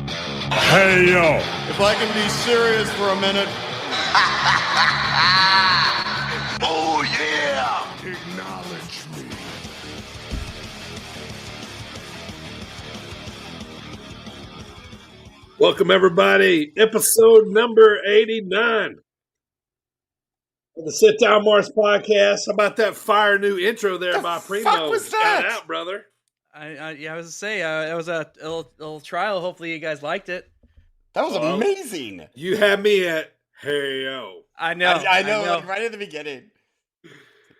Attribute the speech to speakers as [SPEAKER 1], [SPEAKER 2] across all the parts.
[SPEAKER 1] Hey, yo.
[SPEAKER 2] If I can be serious for a minute.
[SPEAKER 1] Oh, yeah. Acknowledge me. Welcome, everybody. Episode number 89 of the Sit Down Mars podcast. How about that fire new intro there by Primo?
[SPEAKER 2] Fuck was that?
[SPEAKER 1] Shout out, brother.
[SPEAKER 3] I was to say it was a little trial. Hopefully, you guys liked it.
[SPEAKER 2] That was amazing.
[SPEAKER 1] You had me at hey yo.
[SPEAKER 3] I know,
[SPEAKER 2] I know. Like right at the beginning.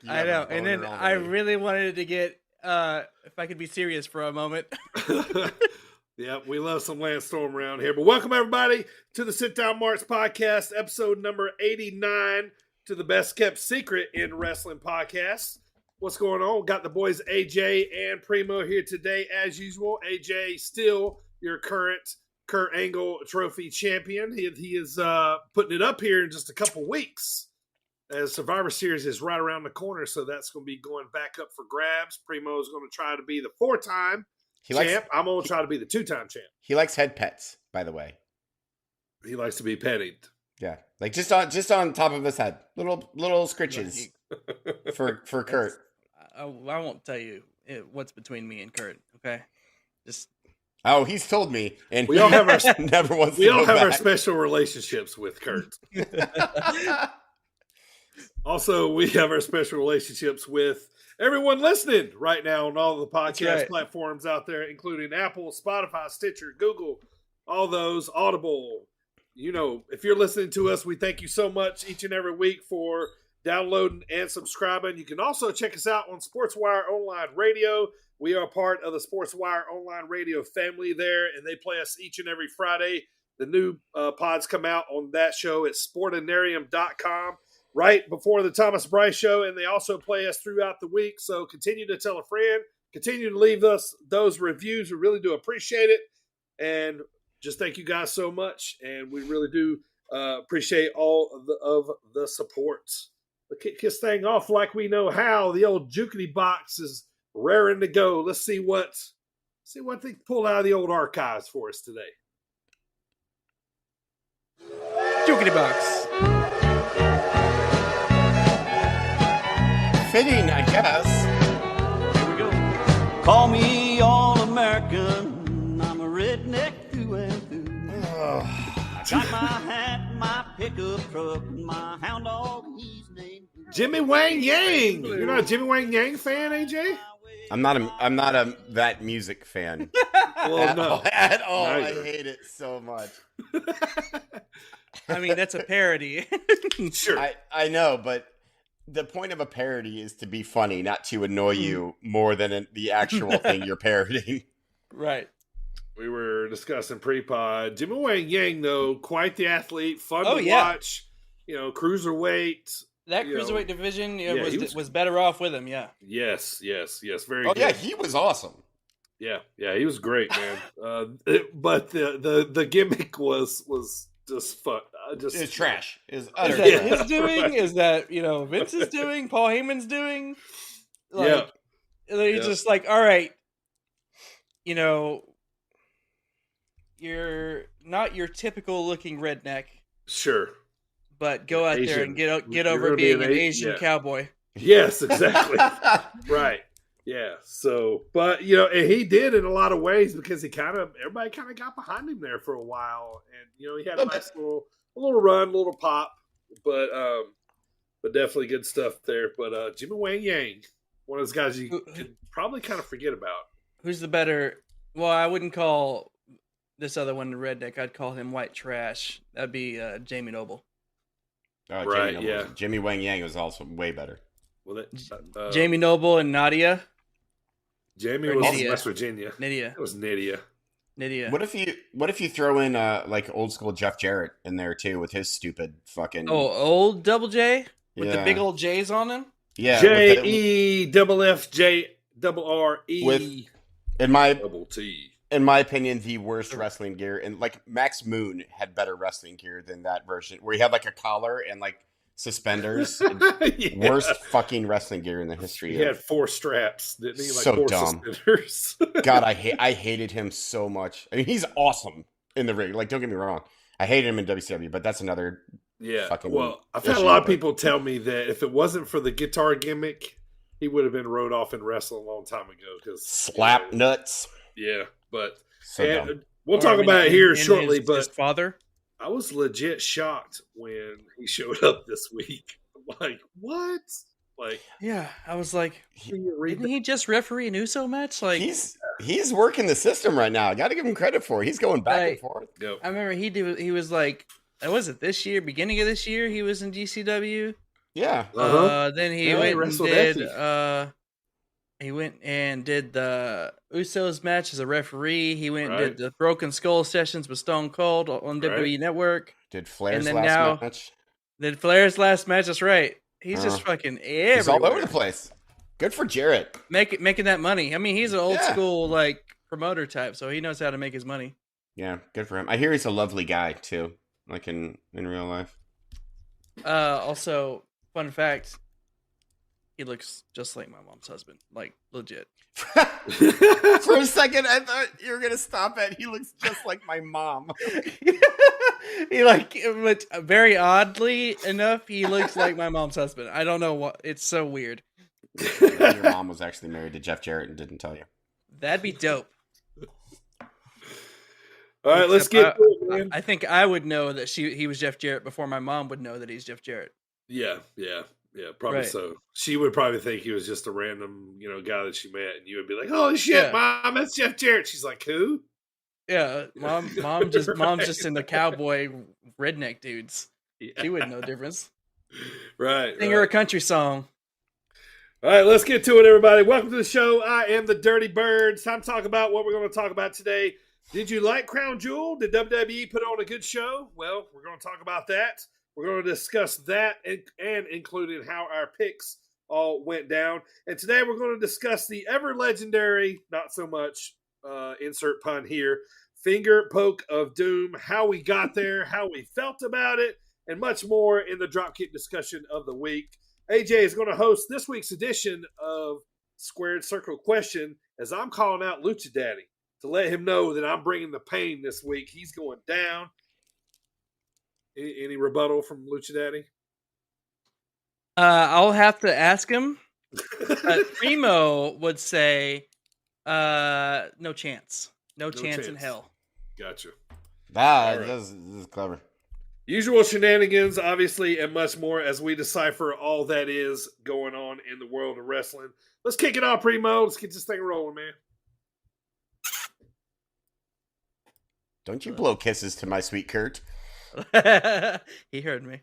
[SPEAKER 3] I know, and then I really wanted to get if I could be serious for a moment.
[SPEAKER 1] Yeah, we love some Lance Storm around here. But welcome, everybody, to the Sit Down Marks podcast, episode number 89, to the best kept secret in wrestling podcasts. What's going on? Got the boys AJ and Primo here today, as usual. AJ, still your current Kurt Angle Trophy champion. He is putting it up here in just a couple weeks, as Survivor Series is right around the corner, so that's going to be going back up for grabs. Primo is going to try to be the 4-time champ. I'm going to try to be the 2-time champ.
[SPEAKER 2] He likes head pets, by the way.
[SPEAKER 1] He likes to be petted.
[SPEAKER 2] Yeah, like just on top of his head, little scritches for Kurt.
[SPEAKER 3] I won't tell you what's between me and Kurt. Okay, just.
[SPEAKER 2] Oh, he's told me, and
[SPEAKER 1] we all have our
[SPEAKER 2] never wants.
[SPEAKER 1] We
[SPEAKER 2] to
[SPEAKER 1] all
[SPEAKER 2] go
[SPEAKER 1] have
[SPEAKER 2] back.
[SPEAKER 1] our special relationships with Kurt. Also, we have our special relationships with everyone listening right now on all the podcast platforms out there, including Apple, Spotify, Stitcher, Google, all those, Audible. You know, if you're listening to us, we thank you so much each and every week for downloading and subscribing. You can also check us out on SportzWire Online Radio. We are part of the SportzWire Online Radio family there, and they play us each and every Friday. The new pods come out on that show at sportinarium.com right before the Thomas Bryce show, and they also play us throughout the week. So continue to tell a friend. Continue to leave us those reviews. We really do appreciate it, and just thank you guys so much, and we really do appreciate all of the support. Let's kick this thing off like we know how. The old Jukity box is raring to go. Let's see what they pulled out of the old archives for us today.
[SPEAKER 3] Jukity box.
[SPEAKER 2] Fitting, I guess.
[SPEAKER 3] Here we go.
[SPEAKER 4] Call me all-American, I'm a redneck through and through. I got my hat, my pickup truck, and my hound dog, he's named
[SPEAKER 1] Jimmy Wang Yang. You're not a Jimmy Wang Yang fan, AJ?
[SPEAKER 2] I'm not a that music fan.
[SPEAKER 1] Well, no.
[SPEAKER 2] At all.
[SPEAKER 1] Neither.
[SPEAKER 2] I hate it so much.
[SPEAKER 3] I mean, that's a parody.
[SPEAKER 1] Sure.
[SPEAKER 2] I know, but the point of a parody is to be funny, not to annoy you more than the actual thing you're parodying.
[SPEAKER 3] Right.
[SPEAKER 1] We were discussing pre-pod. Jimmy Wang Yang, though, quite the athlete, fun to watch. You know, cruiserweight.
[SPEAKER 3] That cruiserweight division
[SPEAKER 1] he
[SPEAKER 3] was better off with him, yeah.
[SPEAKER 1] Yes, very
[SPEAKER 2] Oh,
[SPEAKER 1] good.
[SPEAKER 2] yeah, he was awesome.
[SPEAKER 1] Yeah, he was great, man. But the gimmick was just fun.
[SPEAKER 2] It's trash.
[SPEAKER 3] Is that his doing? Is that, Vince is doing? Paul Heyman's doing? Like, he's just like, all right, you're not your typical looking redneck.
[SPEAKER 1] Sure.
[SPEAKER 3] But go out there and get over
[SPEAKER 1] gonna
[SPEAKER 3] being an Asian cowboy.
[SPEAKER 1] Yes, exactly. Right. Yeah. So, but and he did in a lot of ways because everybody kind of got behind him there for a while, and he had a nice little run, little pop, but definitely good stuff there. But Jimmy Wang Yang, one of those guys you could probably kind of forget about.
[SPEAKER 3] Who's the better? Well, I wouldn't call this other one redneck. I'd call him white trash. That'd be Jamie Noble.
[SPEAKER 2] Oh,
[SPEAKER 1] right,
[SPEAKER 2] Jimmy Wang Yang was also way better.
[SPEAKER 1] Well,
[SPEAKER 3] Jamie Noble and Nadia.
[SPEAKER 1] Jamie was from West Virginia.
[SPEAKER 3] Nydia.
[SPEAKER 1] It was Nydia.
[SPEAKER 2] What if you throw in like old school Jeff Jarrett in there too with his stupid fucking
[SPEAKER 3] old Double J with the big old J's on him?
[SPEAKER 1] Yeah. JEFFJRRE
[SPEAKER 2] with
[SPEAKER 1] double T.
[SPEAKER 2] In my opinion, the worst wrestling gear, and like Max Moon had better wrestling gear than that version, where he had like a collar and like suspenders. Worst fucking wrestling gear in the history.
[SPEAKER 1] He had 4 straps, didn't he? Like
[SPEAKER 2] so
[SPEAKER 1] 4
[SPEAKER 2] dumb.
[SPEAKER 1] suspenders.
[SPEAKER 2] God, I hated him so much. I mean, he's awesome in the ring. Like, don't get me wrong. I hated him in WCW, but that's another fucking
[SPEAKER 1] I've had a lot of people tell me that if it wasn't for the guitar gimmick, he would have been wrote off in wrestling a long time ago. Because
[SPEAKER 2] slap nuts.
[SPEAKER 1] Yeah, but
[SPEAKER 2] So
[SPEAKER 1] we'll talk about it here shortly. But
[SPEAKER 3] his father,
[SPEAKER 1] I was legit shocked when he showed up this week. I'm like, what? Like,
[SPEAKER 3] yeah, I was like, didn't he just referee an USO match? Like,
[SPEAKER 2] he's working the system right now. I got to give him credit for it. He's going back and forth.
[SPEAKER 1] Yep.
[SPEAKER 3] I remember he was like, was it this year? Beginning of this year, he was in GCW.
[SPEAKER 2] Yeah.
[SPEAKER 3] Then he went and did the Usos match as a referee. He went and did the Broken Skull sessions with Stone Cold on WWE Network.
[SPEAKER 2] Did Flair's last match.
[SPEAKER 3] Did Flair's last match. That's right. He's just fucking everywhere.
[SPEAKER 2] He's all over the place. Good for Jarrett.
[SPEAKER 3] Making that money. I mean, he's an old school like promoter type, so he knows how to make his money.
[SPEAKER 2] Yeah, good for him. I hear he's a lovely guy too, like in real life.
[SPEAKER 3] Also, fun fact, he looks just like my mom's husband. Like, legit.
[SPEAKER 2] For a second, I thought you were going to stop at, he looks just like my mom.
[SPEAKER 3] But very oddly enough, he looks like my mom's husband. I don't know what. It's so weird.
[SPEAKER 2] Your mom was actually married to Jeff Jarrett and didn't tell you.
[SPEAKER 3] That'd be dope.
[SPEAKER 1] All right, let's get to it, man.
[SPEAKER 3] I think I would know that he was Jeff Jarrett before my mom would know that he's Jeff Jarrett.
[SPEAKER 1] Yeah, probably so. She would probably think he was just a random, guy that she met, and you would be like, "Holy shit, Mom, that's Jeff Jarrett." She's like, "Who?"
[SPEAKER 3] Yeah, mom's just in the cowboy redneck dudes. Yeah. She wouldn't know the difference.
[SPEAKER 1] Right.
[SPEAKER 3] Sing her a country song.
[SPEAKER 1] All right, let's get to it, everybody. Welcome to the show. I am the Dirty Birds. Time to talk about what we're going to talk about today. Did you like Crown Jewel? Did WWE put on a good show? Well, we're going to talk about that. We're going to discuss that and including how our picks all went down. And today we're going to discuss the ever legendary, not so much, insert pun here, finger poke of doom, how we got there, how we felt about it, and much more in the Dropkick discussion of the week. AJ is going to host this week's edition of Squared Circle Question as I'm calling out Lucha Daddy to let him know that I'm bringing the pain this week. He's going down. Any rebuttal from Lucha Daddy?
[SPEAKER 3] I'll have to ask him. Primo would say, no chance. No chance in hell.
[SPEAKER 1] Gotcha.
[SPEAKER 2] This is clever.
[SPEAKER 1] Usual shenanigans, obviously, and much more as we decipher all that is going on in the world of wrestling. Let's kick it off, Primo. Let's get this thing rolling, man.
[SPEAKER 2] Don't you blow kisses to my sweet Kurt.
[SPEAKER 3] He heard me.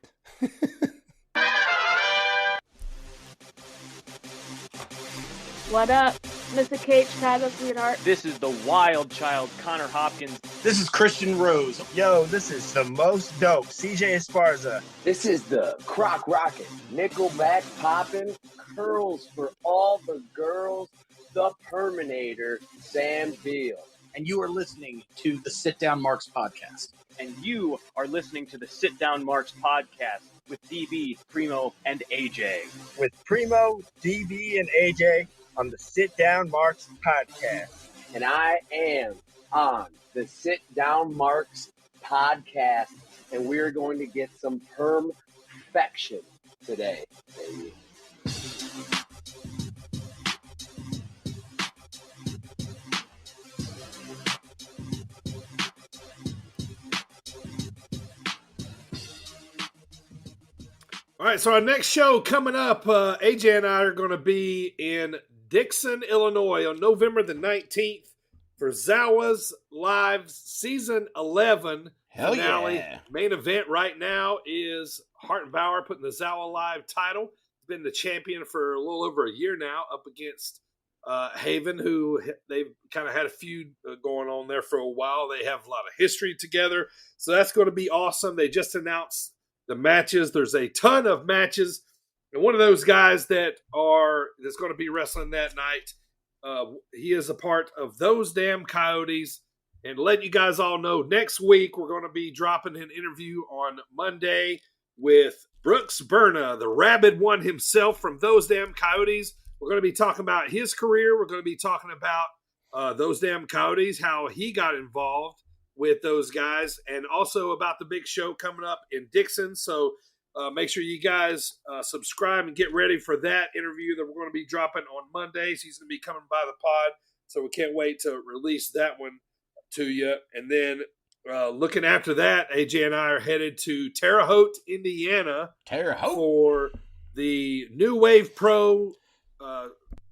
[SPEAKER 5] What up, Mr. Cage Title, sweetheart?
[SPEAKER 6] This is the wild child, Connor Hopkins.
[SPEAKER 7] This is Christian Rose. Yo, this is the most dope, CJ Esparza.
[SPEAKER 8] This is the Croc Rocket, Nickelback poppin', curls for all the girls, the Perminator, Sam Beal.
[SPEAKER 7] And you are listening to the Sit Down Marks podcast.
[SPEAKER 6] And you are listening to the Sit Down Marks podcast with DB, Primo, and AJ.
[SPEAKER 7] With Primo, DB, and AJ on the Sit Down Marks podcast.
[SPEAKER 8] And I am on the Sit Down Marks podcast. And we're going to get some perfection today, baby.
[SPEAKER 1] All right, so our next show coming up, AJ and I are going to be in Dixon, Illinois on November the 19th for Zawa's Live Season 11 finale.
[SPEAKER 2] Yeah.
[SPEAKER 1] Main event right now is Hart and Bauer putting the Zawa Live title. He's been the champion for a little over a year now up against Haven, who they've kind of had a feud going on there for a while. They have a lot of history together, so that's going to be awesome. They just announced the matches. There's a ton of matches. And one of those guys that's going to be wrestling that night, he is a part of Those Damn Coyotes. And let you guys all know, next week we're going to be dropping an interview on Monday with Brooks Berna, the rabid one himself from Those Damn Coyotes. We're going to be talking about his career. We're going to be talking about Those Damn Coyotes, how he got involved. with those guys, and also about the big show coming up in Dixon. So make sure you guys subscribe and get ready for that interview that we're going to be dropping on Mondays. He's going to be coming by the pod, so we can't wait to release that one to you. And then looking after that, AJ and I are headed to Terre Haute, Indiana, for the New Wave Pro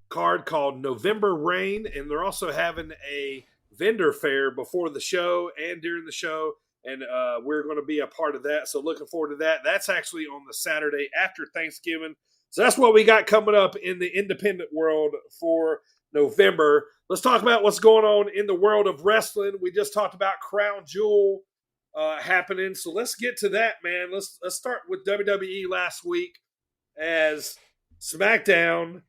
[SPEAKER 1] card called November Rain, and they're also having a vendor fair before the show and during the show, and we're going to be a part of that. So looking forward to that. That's actually on the Saturday after Thanksgiving. So that's what we got coming up in the independent world for November. Let's talk about what's going on in the world of wrestling. We just talked about Crown Jewel happening, so let's get to that, man. Let's start with WWE last week as SmackDown.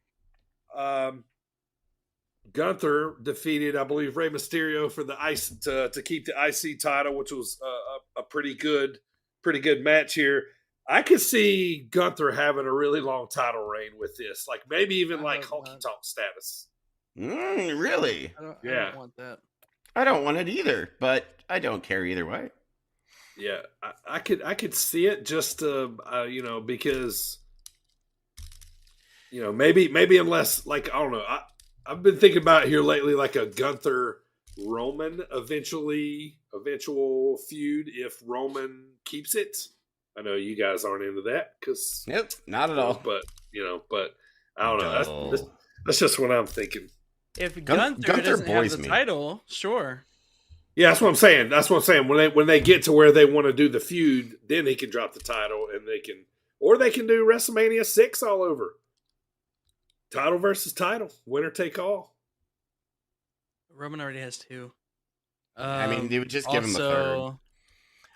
[SPEAKER 1] Gunther defeated, I believe, Rey Mysterio for the to keep the IC title, which was a pretty good match here. I could see Gunther having a really long title reign with this, like maybe even like honky tonk status.
[SPEAKER 2] Really?
[SPEAKER 3] I don't want that.
[SPEAKER 2] I don't want it either, but I don't care either way.
[SPEAKER 1] Yeah, I could see it just because maybe unless, like, I don't know. I've been thinking about here lately, like a Gunther Roman eventual feud if Roman keeps it. I know you guys aren't into that because
[SPEAKER 2] nope, not at all.
[SPEAKER 1] But I don't know. That's just what I'm thinking.
[SPEAKER 3] If Gunther doesn't have the title, sure.
[SPEAKER 1] Yeah, that's what I'm saying. When they get to where they want to do the feud, then he can drop the title, and they can do WrestleMania 6 all over. Title versus title, winner take all.
[SPEAKER 3] Roman already has 2.
[SPEAKER 2] I mean, they would just give him a third.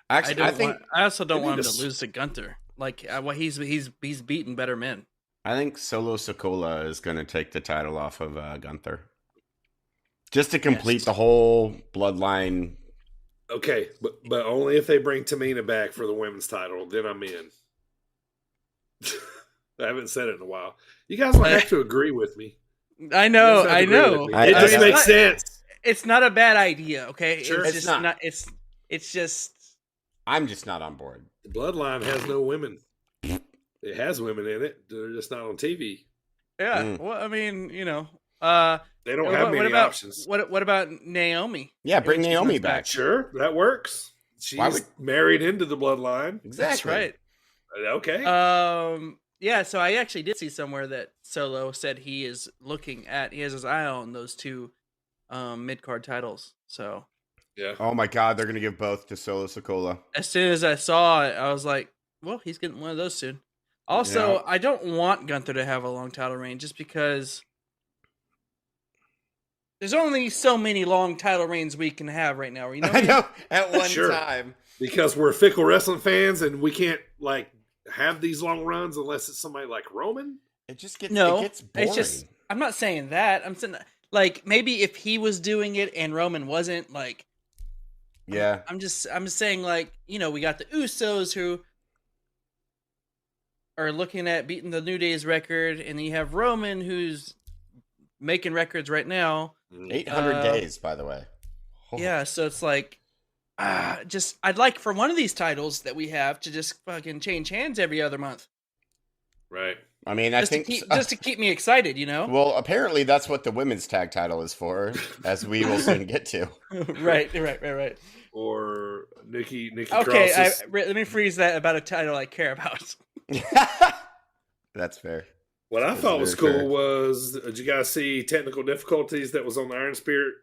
[SPEAKER 2] Actually,
[SPEAKER 3] I also don't want him to lose to Gunther. Like, he's beaten better men.
[SPEAKER 2] I think Solo Sikoa is going to take the title off of Gunther, just to complete the whole bloodline.
[SPEAKER 1] Okay, but only if they bring Tamina back for the women's title, then I'm in. I haven't said it in a while. You guys don't have to agree with me.
[SPEAKER 3] I know.
[SPEAKER 1] It just makes sense.
[SPEAKER 3] It's not a bad idea, okay?
[SPEAKER 1] Sure.
[SPEAKER 3] It's just not. It's just.
[SPEAKER 2] I'm just not on board.
[SPEAKER 1] The bloodline has no women. It has women in it. They're just not on TV.
[SPEAKER 3] Yeah. Well, I mean,
[SPEAKER 1] they don't have many options.
[SPEAKER 3] What about Naomi?
[SPEAKER 2] Yeah, bring Naomi back.
[SPEAKER 1] Sure, that works. She's married into the bloodline.
[SPEAKER 2] Exactly.
[SPEAKER 3] That's right.
[SPEAKER 1] Okay.
[SPEAKER 3] Yeah, so I actually did see somewhere that Solo said he has his eye on those 2 mid-card titles. So
[SPEAKER 1] yeah.
[SPEAKER 2] Oh my God, they're gonna give both to Solo Sikoa.
[SPEAKER 3] As soon as I saw it, I was like, well, he's getting one of those soon. Also, I don't want Gunther to have a long title reign just because there's only so many long title reigns we can have right now. You know,
[SPEAKER 2] I know, at one time.
[SPEAKER 1] Because we're fickle wrestling fans and we can't have these long runs unless it's somebody like Roman.
[SPEAKER 2] It just gets boring.
[SPEAKER 3] It's just, I'm not saying that. I'm saying maybe if he was doing it and Roman wasn't,
[SPEAKER 2] yeah.
[SPEAKER 3] I'm just saying, we got the Usos who are looking at beating the New Day's record, and then you have Roman who's making records right now.
[SPEAKER 2] 800 days, by the way.
[SPEAKER 3] Yeah, so it's I'd like for one of these titles that we have to just fucking change hands every other month.
[SPEAKER 1] Right.
[SPEAKER 2] I mean,
[SPEAKER 3] just to keep me excited,
[SPEAKER 2] Well, apparently that's what the women's tag title is for, as we will soon get to.
[SPEAKER 3] Right.
[SPEAKER 1] Or Nikki
[SPEAKER 3] Okay,
[SPEAKER 1] Cross's...
[SPEAKER 3] let me freeze that about a title I care about.
[SPEAKER 2] That's fair.
[SPEAKER 1] What I thought was cool was, did you guys see Technical Difficulties that was on the Iron Spirit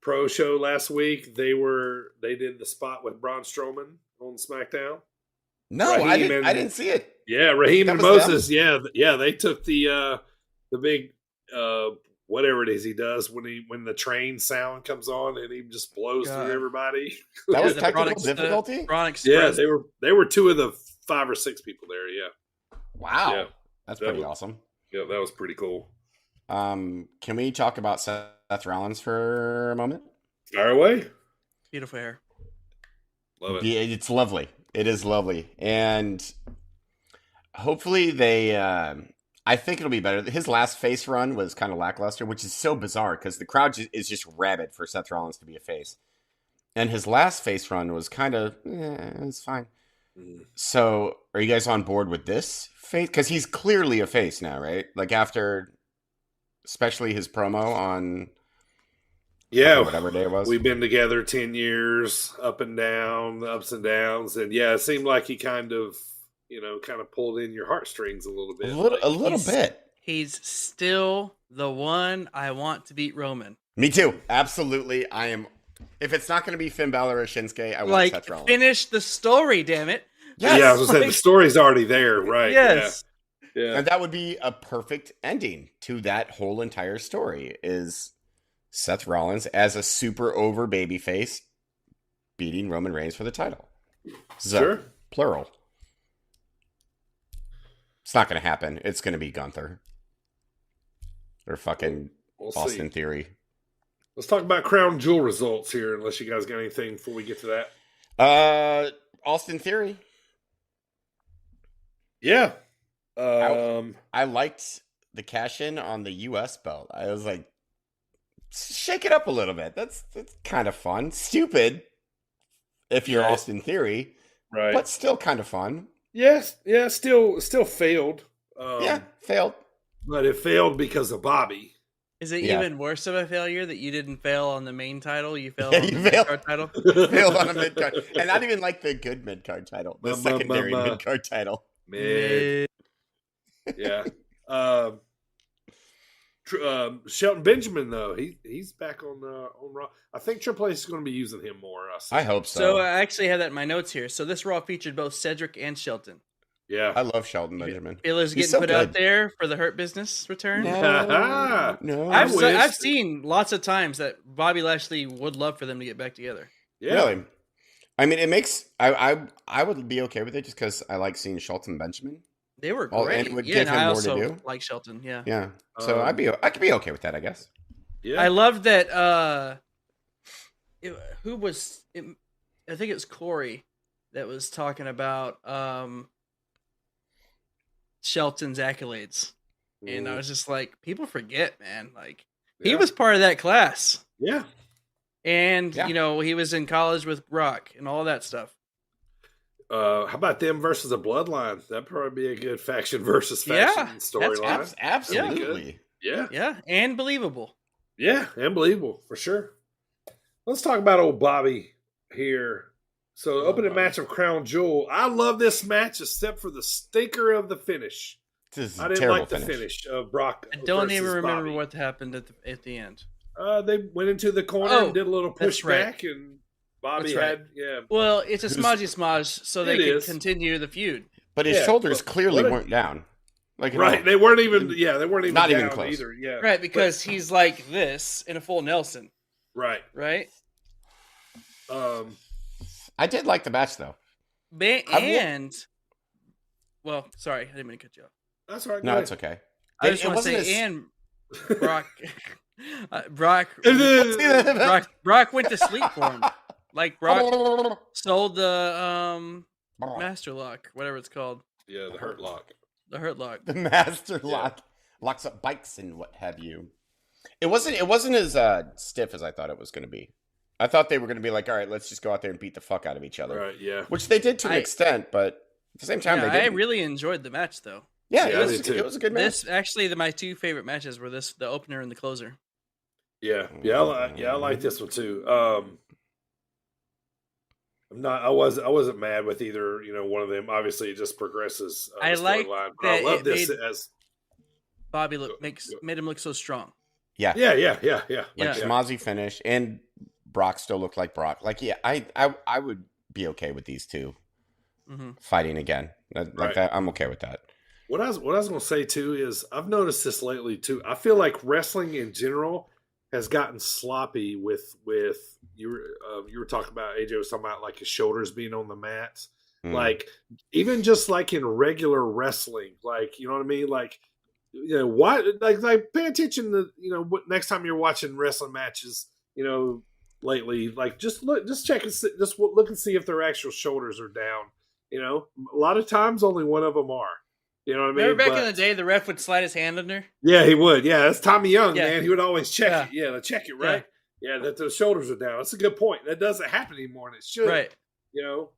[SPEAKER 1] Pro show last week? They did the spot with Braun Strowman on SmackDown.
[SPEAKER 2] No, I didn't see it.
[SPEAKER 1] Yeah, Raheem and Moses. Them? Yeah, they took the big whatever it is he does when the train sound comes on and he just blows through everybody.
[SPEAKER 2] That was technical difficulty?
[SPEAKER 1] Yeah, they were 2 of the 5 or 6 people there, yeah.
[SPEAKER 2] Wow.
[SPEAKER 1] Yeah.
[SPEAKER 2] That's pretty awesome.
[SPEAKER 1] Yeah, that was pretty cool.
[SPEAKER 2] Can we talk about Seth Rollins for a moment?
[SPEAKER 1] Fire away.
[SPEAKER 3] Beautiful hair.
[SPEAKER 1] Love it.
[SPEAKER 2] Yeah, it's lovely. It is lovely. And hopefully they... I think it'll be better. His last face run was kind of lackluster, which is so bizarre because the crowd is just rabid for Seth Rollins to be a face. And his last face run was kind of, it's fine. So, are you guys on board with this face? Because he's clearly a face now, right? Like after, especially his promo on, whatever day it was.
[SPEAKER 1] We've been together 10 years, up and down, the ups and downs, and it seemed like he kind of pulled in your heartstrings a little bit.
[SPEAKER 2] A little bit.
[SPEAKER 3] He's still the one I want to beat Roman.
[SPEAKER 2] Me too. Absolutely. I am. If it's not going to be Finn Balor or Shinsuke, I want Seth Rollins.
[SPEAKER 3] Finish the story, damn it.
[SPEAKER 2] Yes.
[SPEAKER 1] Yeah, I was going to say, the story's already there, right?
[SPEAKER 3] Yes.
[SPEAKER 1] Yeah.
[SPEAKER 2] And that would be a perfect ending to that whole entire story, is Seth Rollins as a super over babyface beating Roman Reigns for the title.
[SPEAKER 1] Sure.
[SPEAKER 2] Plural. It's not going to happen. It's going to be Gunther. Or fucking Austin Theory.
[SPEAKER 1] Let's talk about Crown Jewel results here, unless you guys got anything before we get to that.
[SPEAKER 2] Austin Theory.
[SPEAKER 1] Yeah.
[SPEAKER 2] I liked the cash-in on the U.S. belt. I was like, shake it up a little bit. That's kind of fun. Stupid if you're Austin Theory.
[SPEAKER 1] Right.
[SPEAKER 2] But still kind of fun.
[SPEAKER 1] Yes. Yeah, still failed.
[SPEAKER 2] Failed.
[SPEAKER 1] But it failed because of Bobby.
[SPEAKER 3] Is it even worse of a failure that you didn't fail on the main title? You failed
[SPEAKER 2] Yeah,
[SPEAKER 3] on
[SPEAKER 2] you
[SPEAKER 3] the
[SPEAKER 2] failed.
[SPEAKER 3] mid-card title?
[SPEAKER 2] Failed on a mid-card. And not even like the good mid-card title. The secondary mid-card title.
[SPEAKER 1] Mid. Yeah. Shelton Benjamin, though, he's back on Raw. I think Triple H is going to be using him more.
[SPEAKER 2] I hope so.
[SPEAKER 3] So I actually have that in my notes here. So this Raw featured both Cedric and Shelton.
[SPEAKER 1] Yeah.
[SPEAKER 2] I love Shelton Benjamin.
[SPEAKER 3] Feelers getting put out there for the Hurt Business return?
[SPEAKER 2] No.
[SPEAKER 3] I've seen lots of times that Bobby Lashley would love for them to get back together.
[SPEAKER 1] Yeah.
[SPEAKER 2] Really? I mean, it makes... I would be okay with it just because I like seeing Shelton Benjamin.
[SPEAKER 3] They were great.
[SPEAKER 2] And it would give him
[SPEAKER 3] I
[SPEAKER 2] more
[SPEAKER 3] also
[SPEAKER 2] to do.
[SPEAKER 3] like Shelton, yeah.
[SPEAKER 2] Yeah. So I could be okay with that, I guess.
[SPEAKER 1] Yeah.
[SPEAKER 3] I love that. I think it was Corey that was talking about Shelton's accolades. And I was just like, people forget, man. Like, he was part of that class.
[SPEAKER 1] Yeah.
[SPEAKER 3] And, he was in college with Brock and all that stuff.
[SPEAKER 1] How about them versus a bloodline? That'd probably be a good faction versus faction storyline.
[SPEAKER 2] Absolutely.
[SPEAKER 1] Yeah.
[SPEAKER 3] Yeah. And believable.
[SPEAKER 1] Yeah. And believable, for sure. Let's talk about old Bobby here. So, opening match of Crown Jewel. I love this match except for the stinker of the finish. I didn't like the finish of Brock.
[SPEAKER 3] I don't even remember
[SPEAKER 1] Bobby.
[SPEAKER 3] what happened at the end.
[SPEAKER 1] They went into the corner and did a little pushback, and Bobby had.
[SPEAKER 3] Well, it's a smodgy so they could continue the feud.
[SPEAKER 2] But his shoulders clearly weren't down. Like
[SPEAKER 1] they weren't even. Yeah, they weren't even
[SPEAKER 2] not
[SPEAKER 1] down
[SPEAKER 2] even close
[SPEAKER 1] either. Yeah,
[SPEAKER 3] right, because he's like this in a full Nelson.
[SPEAKER 1] Right.
[SPEAKER 2] I did like the match though.
[SPEAKER 3] Well, sorry, I didn't mean to cut you off.
[SPEAKER 1] That's all right.
[SPEAKER 2] No, it's okay.
[SPEAKER 3] I just want to say, and Brock, Brock went to sleep for him. Like Brock sold the Master Lock, whatever it's called.
[SPEAKER 1] Yeah, the Hurt Lock.
[SPEAKER 3] The Hurt Lock.
[SPEAKER 2] The Master Lock locks up bikes and what have you. It wasn't as stiff as I thought it was going to be. I thought they were going to be like, all right, let's just go out there and beat the fuck out of each other.
[SPEAKER 1] Right, yeah.
[SPEAKER 2] Which they did to an extent, but at the same time, they didn't.
[SPEAKER 3] I really enjoyed the match, though.
[SPEAKER 2] Yeah, it was a good match.
[SPEAKER 3] My two favorite matches were the opener and the closer.
[SPEAKER 1] Yeah, I like this one too. I wasn't mad with either. One of them. Obviously, it just progresses.
[SPEAKER 3] I like
[SPEAKER 1] that.
[SPEAKER 3] I love
[SPEAKER 1] this as
[SPEAKER 3] Bobby made him look so strong.
[SPEAKER 2] Yeah.
[SPEAKER 1] Like
[SPEAKER 2] schmozzy finish, and Brock still looked like Brock. Like, I would be okay with these two fighting again. Like that, I'm okay with that.
[SPEAKER 1] What I was going to say too is I've noticed this lately too. I feel like wrestling in general has gotten sloppy with you were talking about, AJ was talking about like his shoulders being on the mats. Like even just like in regular wrestling, like, you know what I mean? Like, why, like pay attention to, next time you're watching wrestling matches, lately, like just check and see, just look and see if their actual shoulders are down. A lot of times only one of them are. You know what I mean?
[SPEAKER 3] Remember back in the day, the ref would slide his hand under?
[SPEAKER 1] Yeah, he would. Yeah, that's Tommy Young, man. He would always check it. Yeah, check it, right? Yeah, that those shoulders are down. That's a good point. That doesn't happen anymore, and it should.
[SPEAKER 3] Right.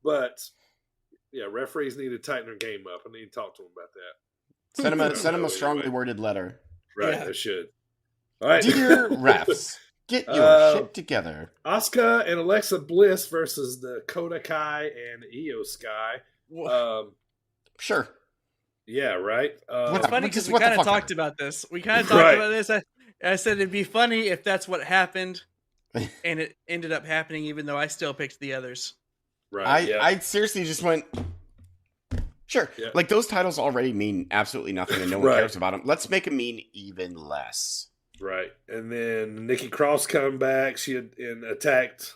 [SPEAKER 1] But yeah, referees need to tighten their game up. I need to talk to them about that.
[SPEAKER 2] Send him a strongly worded letter.
[SPEAKER 1] Right, they should. All right.
[SPEAKER 2] Dear refs, get your shit together.
[SPEAKER 1] Asuka and Alexa Bliss versus the Kota Kai and Io Sky.
[SPEAKER 2] Sure.
[SPEAKER 1] Yeah, right.
[SPEAKER 3] It's funny because we kind of talked about this. We kind of talked about this. I said it'd be funny if that's what happened, and it ended up happening, even though I still picked the others.
[SPEAKER 1] Right.
[SPEAKER 2] I seriously just went, sure. Yeah. Like, those titles already mean absolutely nothing, and no one cares about them. Let's make them mean even less.
[SPEAKER 1] Right. And then Nikki Cross come back. She had attacked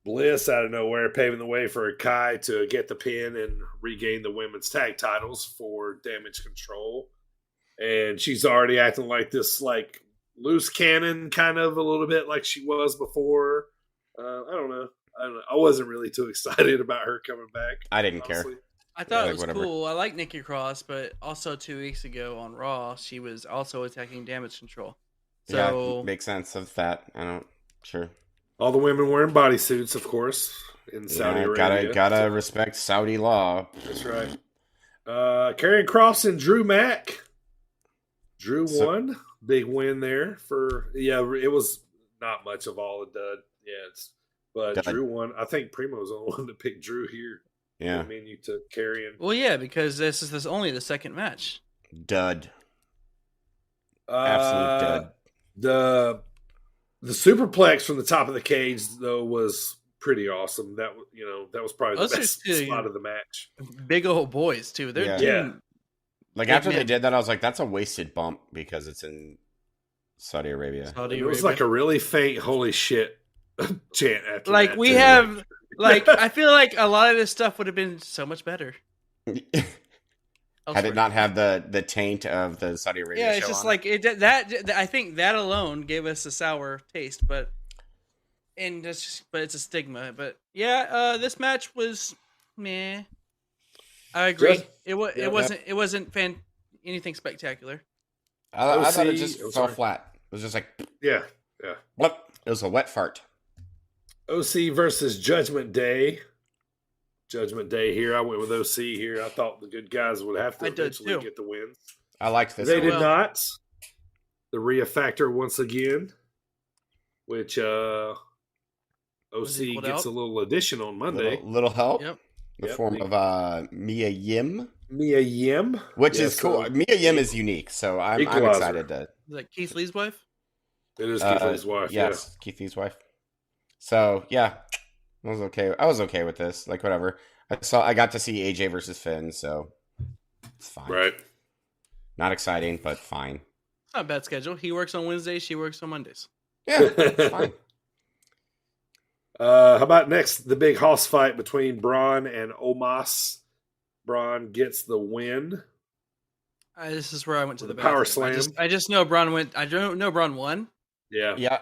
[SPEAKER 1] Bliss out of nowhere, paving the way for Kai to get the pin and regain the women's tag titles for Damage Control. And she's already acting like this, like, loose cannon, kind of a little bit like she was before. I don't know. I wasn't really too excited about her coming back.
[SPEAKER 2] I didn't care.
[SPEAKER 3] I thought it was cool. I like Nikki Cross, but also 2 weeks ago on Raw, she was also attacking Damage Control. So
[SPEAKER 2] yeah, makes sense of that. Sure.
[SPEAKER 1] All the women wearing bodysuits, of course, in Saudi Arabia.
[SPEAKER 2] Gotta respect Saudi law.
[SPEAKER 1] That's right. Karrion Kross and Drew Mack. Drew won. Big win there it was not much of all a dud. But Drew won. I think Primo was the only one to pick Drew here.
[SPEAKER 2] Yeah.
[SPEAKER 1] I mean, you took Karrion.
[SPEAKER 3] Well, yeah, because this is only the second match.
[SPEAKER 2] Dud. Absolute
[SPEAKER 1] dud. The superplex from the top of the cage, though, was pretty awesome. That was probably the best spot of the match.
[SPEAKER 3] Big old boys, too. They're doing
[SPEAKER 2] like, after they did that, I was like, that's a wasted bump because it's in Saudi Arabia.
[SPEAKER 1] It was like a really faint "holy shit" chant after
[SPEAKER 3] like
[SPEAKER 1] that.
[SPEAKER 3] We have like I feel like a lot of this stuff would have been so much better
[SPEAKER 2] had it not have the taint of the Saudi Arabia show.
[SPEAKER 3] It's just like that I think that alone gave us a sour taste, but it's a stigma. But this match was meh. I agree. It wasn't anything spectacular.
[SPEAKER 2] I thought it just fell flat. It was just like what? It was a wet fart.
[SPEAKER 1] OC versus Judgment Day. Judgment Day here. I went with OC here. I thought the good guys would have to eventually get the wins.
[SPEAKER 2] I liked this.
[SPEAKER 1] They did not. The Rhea factor once again, which OC gets a little addition on Monday.
[SPEAKER 2] Little help.
[SPEAKER 3] Yep.
[SPEAKER 2] In the form of Mia Yim.
[SPEAKER 1] Which
[SPEAKER 2] is cool. Mia Yim is unique, so I'm excited to.
[SPEAKER 3] Is that Keith Lee's wife?
[SPEAKER 1] It is Keith Lee's wife.
[SPEAKER 2] Yes, Keith Lee's wife. So I was okay. I was okay with this. Like, whatever. I got to see AJ versus Finn, so it's fine.
[SPEAKER 1] Right.
[SPEAKER 2] Not exciting, but fine.
[SPEAKER 3] Not a bad schedule. He works on Wednesdays. She works on Mondays.
[SPEAKER 2] Yeah, it's fine.
[SPEAKER 1] How about next? The big hoss fight between Braun and Omos. Braun gets the win.
[SPEAKER 3] This is where I went to the
[SPEAKER 1] power slam.
[SPEAKER 3] I just know Braun went. I don't know Braun won.
[SPEAKER 1] Yeah.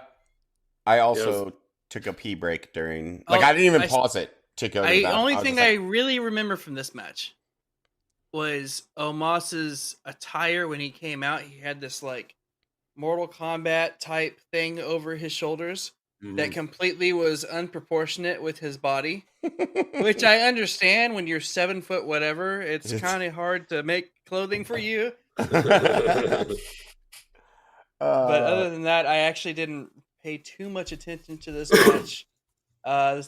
[SPEAKER 2] I also took a pee break during. I didn't even pause it to go. The
[SPEAKER 3] only thing I really remember from this match was Omos's attire when he came out. He had this like Mortal Kombat type thing over his shoulders that completely was unproportionate with his body, which I understand when you're 7 foot whatever. It's kind of hard to make clothing for you. But other than that, I actually didn't pay too much attention to this match.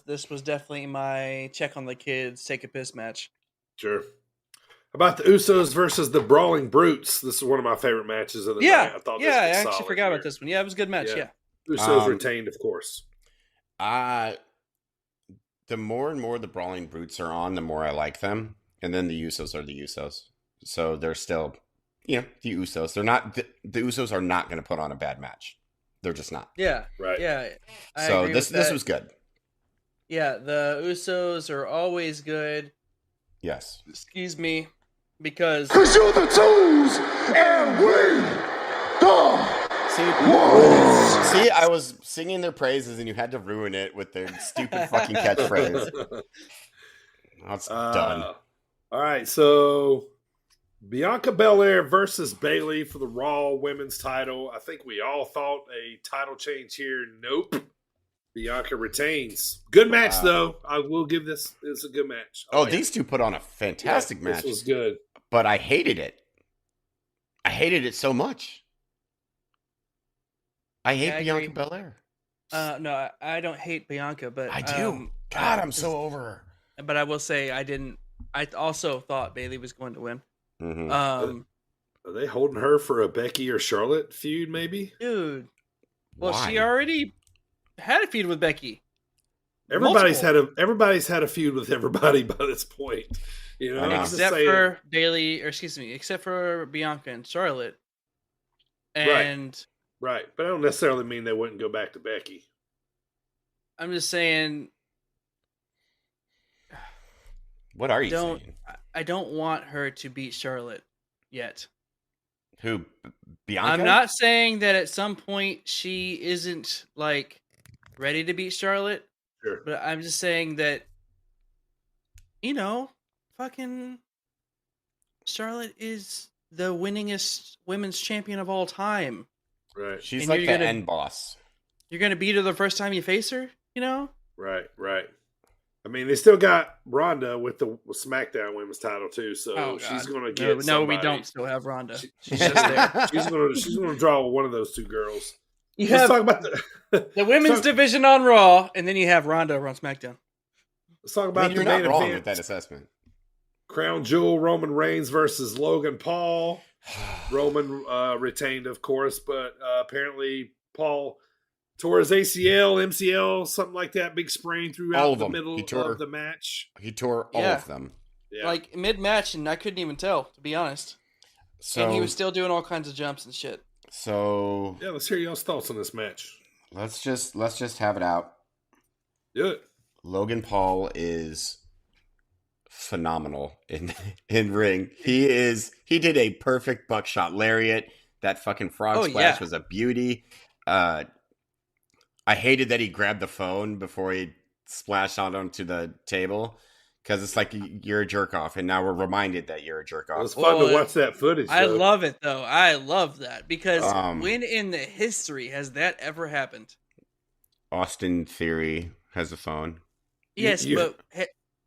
[SPEAKER 3] This was definitely my check on the kids, take a piss match.
[SPEAKER 1] Sure. How about the Usos versus the Brawling Brutes? This is one of my favorite matches of the night. I thought
[SPEAKER 3] I actually forgot about this one. Yeah, it was a good match. Yeah.
[SPEAKER 1] Usos retained, of course.
[SPEAKER 2] The more and more the Brawling Brutes are on, the more I like them. And then the Usos are the Usos. So they're still, the Usos. They're not, the Usos are not going to put on a bad match. They're just not.
[SPEAKER 3] Yeah.
[SPEAKER 1] Right.
[SPEAKER 3] Yeah.
[SPEAKER 2] So this was good.
[SPEAKER 3] Yeah, the Usos are always good.
[SPEAKER 2] Yes.
[SPEAKER 3] Excuse me. Because
[SPEAKER 9] you're the twos and we the
[SPEAKER 2] See, I was singing their praises and you had to ruin it with their stupid fucking catchphrase. That's done.
[SPEAKER 1] All right, so Bianca Belair versus Bayley for the Raw Women's title. I think we all thought a title change here. Nope. Bianca retains. Good match, though. I will give this. It's a good match.
[SPEAKER 2] These two put on a fantastic match.
[SPEAKER 1] This was good.
[SPEAKER 2] But I hated it. I hated it so much. I hate Bianca Belair.
[SPEAKER 3] No, I don't hate Bianca, but
[SPEAKER 2] I do. God, I'm so over her.
[SPEAKER 3] But I will say I also thought Bayley was going to win.
[SPEAKER 2] Mm-hmm.
[SPEAKER 1] Are they holding her for a Becky or Charlotte feud, maybe?
[SPEAKER 3] Dude. Well,
[SPEAKER 2] Why?
[SPEAKER 3] she already had a feud with Becky.
[SPEAKER 1] Everybody's had a feud with everybody by this point. You know,
[SPEAKER 3] except for Bayley, or excuse me, except for Bianca and Charlotte. And
[SPEAKER 1] right. But I don't necessarily mean they wouldn't go back to Becky.
[SPEAKER 3] I'm just saying.
[SPEAKER 2] What are you saying?
[SPEAKER 3] I don't want her to beat Charlotte yet.
[SPEAKER 2] Who, Bianca?
[SPEAKER 3] I'm not saying that at some point she isn't like ready to beat Charlotte.
[SPEAKER 1] Sure.
[SPEAKER 3] But I'm just saying that, you know, fucking Charlotte is the winningest women's champion of all time.
[SPEAKER 1] Right.
[SPEAKER 2] She's like the end boss.
[SPEAKER 3] You're going to beat her the first time you face her, you know?
[SPEAKER 1] Right. I mean, they still got Ronda with the SmackDown Women's title too, so she's going to get.
[SPEAKER 3] No, we don't still have Ronda.
[SPEAKER 1] She's just there. She's going to draw one of those two girls.
[SPEAKER 3] Let's talk about the women's division on Raw, and then you have Ronda on SmackDown.
[SPEAKER 1] Let's talk about
[SPEAKER 2] you're
[SPEAKER 1] the main
[SPEAKER 2] not wrong
[SPEAKER 1] event.
[SPEAKER 2] with that assessment.
[SPEAKER 1] Crown Jewel Roman Reigns versus Logan Paul. Roman retained, of course, but apparently Paul tore his ACL, MCL, something like that, big sprain throughout the middle of the match.
[SPEAKER 2] He tore all of them.
[SPEAKER 1] Yeah.
[SPEAKER 3] Like mid-match, and I couldn't even tell, to be honest.
[SPEAKER 2] So,
[SPEAKER 3] and he was still doing all kinds of jumps and shit.
[SPEAKER 2] So
[SPEAKER 1] yeah, let's hear y'all's thoughts on this match.
[SPEAKER 2] Let's just have it out.
[SPEAKER 1] Do it.
[SPEAKER 2] Logan Paul is phenomenal in ring. He did a perfect buckshot lariat. That fucking frog splash was a beauty. I hated that he grabbed the phone before he splashed out onto the table. Because it's like you're a jerk off, and now we're reminded that you're a jerk off.
[SPEAKER 1] It was fun to watch that footage.
[SPEAKER 3] I love it, though. I love that. Because when in the history has that ever happened?
[SPEAKER 2] Austin Theory has a phone.
[SPEAKER 3] Yes, but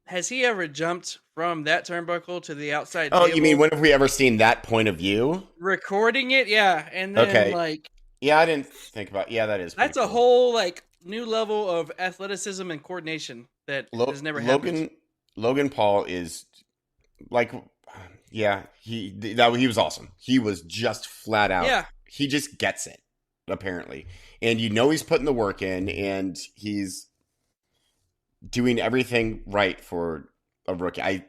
[SPEAKER 3] has he ever jumped from that turnbuckle to the outside
[SPEAKER 2] table?
[SPEAKER 3] You
[SPEAKER 2] mean, when have we ever seen that point of view?
[SPEAKER 3] Recording it, yeah. And then,
[SPEAKER 2] yeah, I didn't think about that is
[SPEAKER 3] that's
[SPEAKER 2] cool.
[SPEAKER 3] A whole, new level of athleticism and coordination that has never happened.
[SPEAKER 2] Logan Paul is he was awesome. He was just flat out.
[SPEAKER 3] Yeah.
[SPEAKER 2] He just gets it, apparently. And he's putting the work in, and he's doing everything right for a rookie. I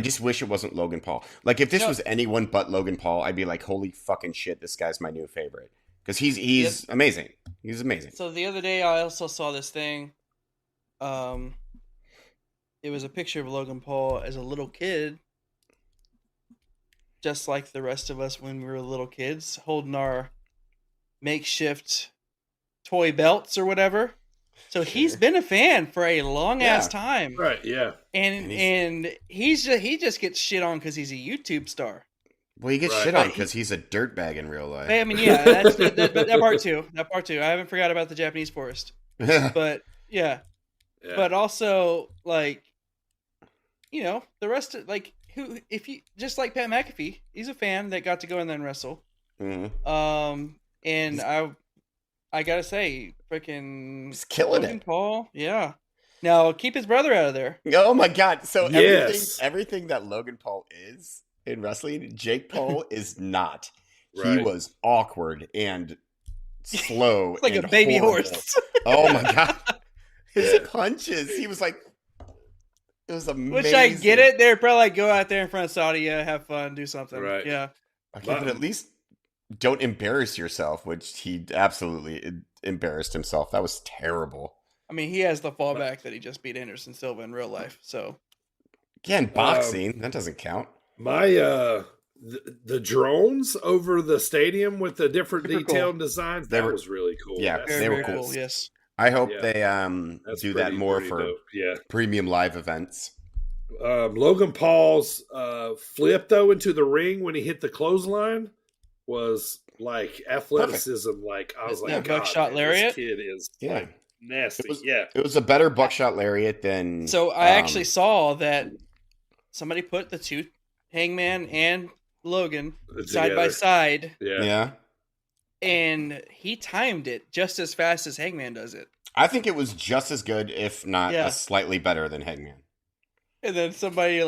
[SPEAKER 2] just wish it wasn't Logan Paul. Like, if this was anyone but Logan Paul, I'd be like, holy fucking shit, this guy's my new favorite. Because he's amazing. He's amazing.
[SPEAKER 3] So the other day, I also saw this thing. It was a picture of Logan Paul as a little kid, just like the rest of us when we were little kids, holding our makeshift toy belts or whatever. So he's been a fan for a long ass time,
[SPEAKER 1] right? Yeah,
[SPEAKER 3] and he just gets shit on because he's a YouTube star.
[SPEAKER 2] Well, he gets shit on because he's a dirtbag in real life.
[SPEAKER 3] I mean, yeah, that's that part too. That part too. I haven't forgot about the Japanese forest, but yeah. But also the rest of if you just like Pat McAfee, he's a fan that got to go in there and wrestle.
[SPEAKER 2] Mm-hmm.
[SPEAKER 3] And I gotta say, freaking
[SPEAKER 2] he's killing
[SPEAKER 3] Logan
[SPEAKER 2] it.
[SPEAKER 3] Paul, yeah. Now keep his brother out of there.
[SPEAKER 2] Oh my god! So everything that Logan Paul is in wrestling, Jake Paul is not. Right. He was awkward and slow,
[SPEAKER 3] like
[SPEAKER 2] and
[SPEAKER 3] a baby
[SPEAKER 2] horrible.
[SPEAKER 3] Horse.
[SPEAKER 2] Oh my god! His punches, he was like. It was amazing.
[SPEAKER 3] Which I get it. They're probably go out there in front of Saudi, have fun, do something.
[SPEAKER 1] Right.
[SPEAKER 3] Yeah.
[SPEAKER 2] Okay, but at least don't embarrass yourself, which he absolutely embarrassed himself. That was terrible.
[SPEAKER 3] I mean, he has the fallback that he just beat Anderson Silva in real life. So
[SPEAKER 2] again, boxing that doesn't count.
[SPEAKER 1] My the drones over the stadium with the different detailed designs that was really cool.
[SPEAKER 2] Yeah, they were cool.
[SPEAKER 3] Yes.
[SPEAKER 2] I hope they do that more for
[SPEAKER 1] dope.
[SPEAKER 2] premium live events.
[SPEAKER 1] Logan Paul's flip though into the ring when he hit the clothesline was like athleticism.
[SPEAKER 2] Perfect.
[SPEAKER 1] Like I was like,
[SPEAKER 3] Yeah,
[SPEAKER 1] God,
[SPEAKER 3] buckshot
[SPEAKER 1] man,
[SPEAKER 3] lariat?
[SPEAKER 1] this kid is
[SPEAKER 2] Yeah.
[SPEAKER 1] like nasty.
[SPEAKER 2] It was a better buckshot lariat than.
[SPEAKER 3] So I actually saw that somebody put the two Hangman and Logan side by side.
[SPEAKER 2] Yeah.
[SPEAKER 3] And he timed it just as fast as Hangman does it.
[SPEAKER 2] I think it was just as good, if not slightly better than Hangman.
[SPEAKER 3] And then somebody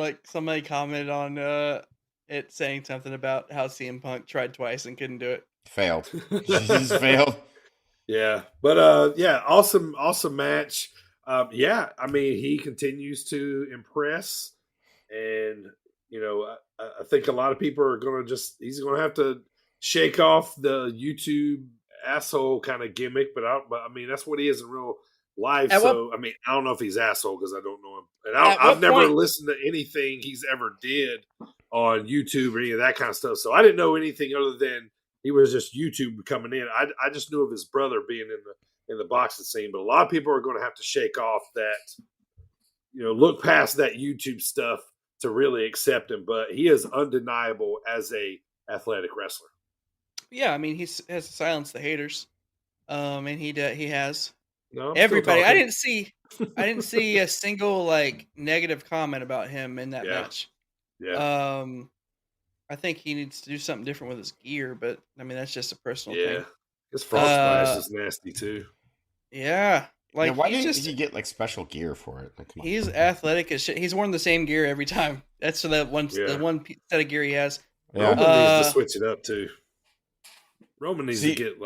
[SPEAKER 3] commented on it saying something about how CM Punk tried twice and couldn't do it.
[SPEAKER 2] Failed. Just failed.
[SPEAKER 1] Yeah. But awesome match. I mean, he continues to impress, and I think a lot of people are gonna he's gonna have to shake off the YouTube asshole kind of gimmick, but I mean that's what he is in real life. I don't know if he's asshole because I don't know him, and I've never listened to anything he's ever did on YouTube or any of that kind of stuff. So I didn't know anything other than he was just YouTube coming in. I just knew of his brother being in the boxing scene, but a lot of people are going to have to shake off that, look past that YouTube stuff to really accept him. But he is undeniable as a athletic wrestler.
[SPEAKER 3] Yeah, I mean, he has silenced the haters, and he has.
[SPEAKER 1] No,
[SPEAKER 3] everybody. I didn't see a single negative comment about him in that match.
[SPEAKER 1] Yeah.
[SPEAKER 3] I think he needs to do something different with his gear, but I mean that's just a personal thing.
[SPEAKER 1] Yeah, his frostbite is nasty too.
[SPEAKER 3] Yeah,
[SPEAKER 2] why didn't he get special gear for it?
[SPEAKER 3] He's athletic as shit. He's worn the same gear every time. That's the one set of gear he has.
[SPEAKER 1] Yeah. Roman needs to switch it up too. Roman needs to get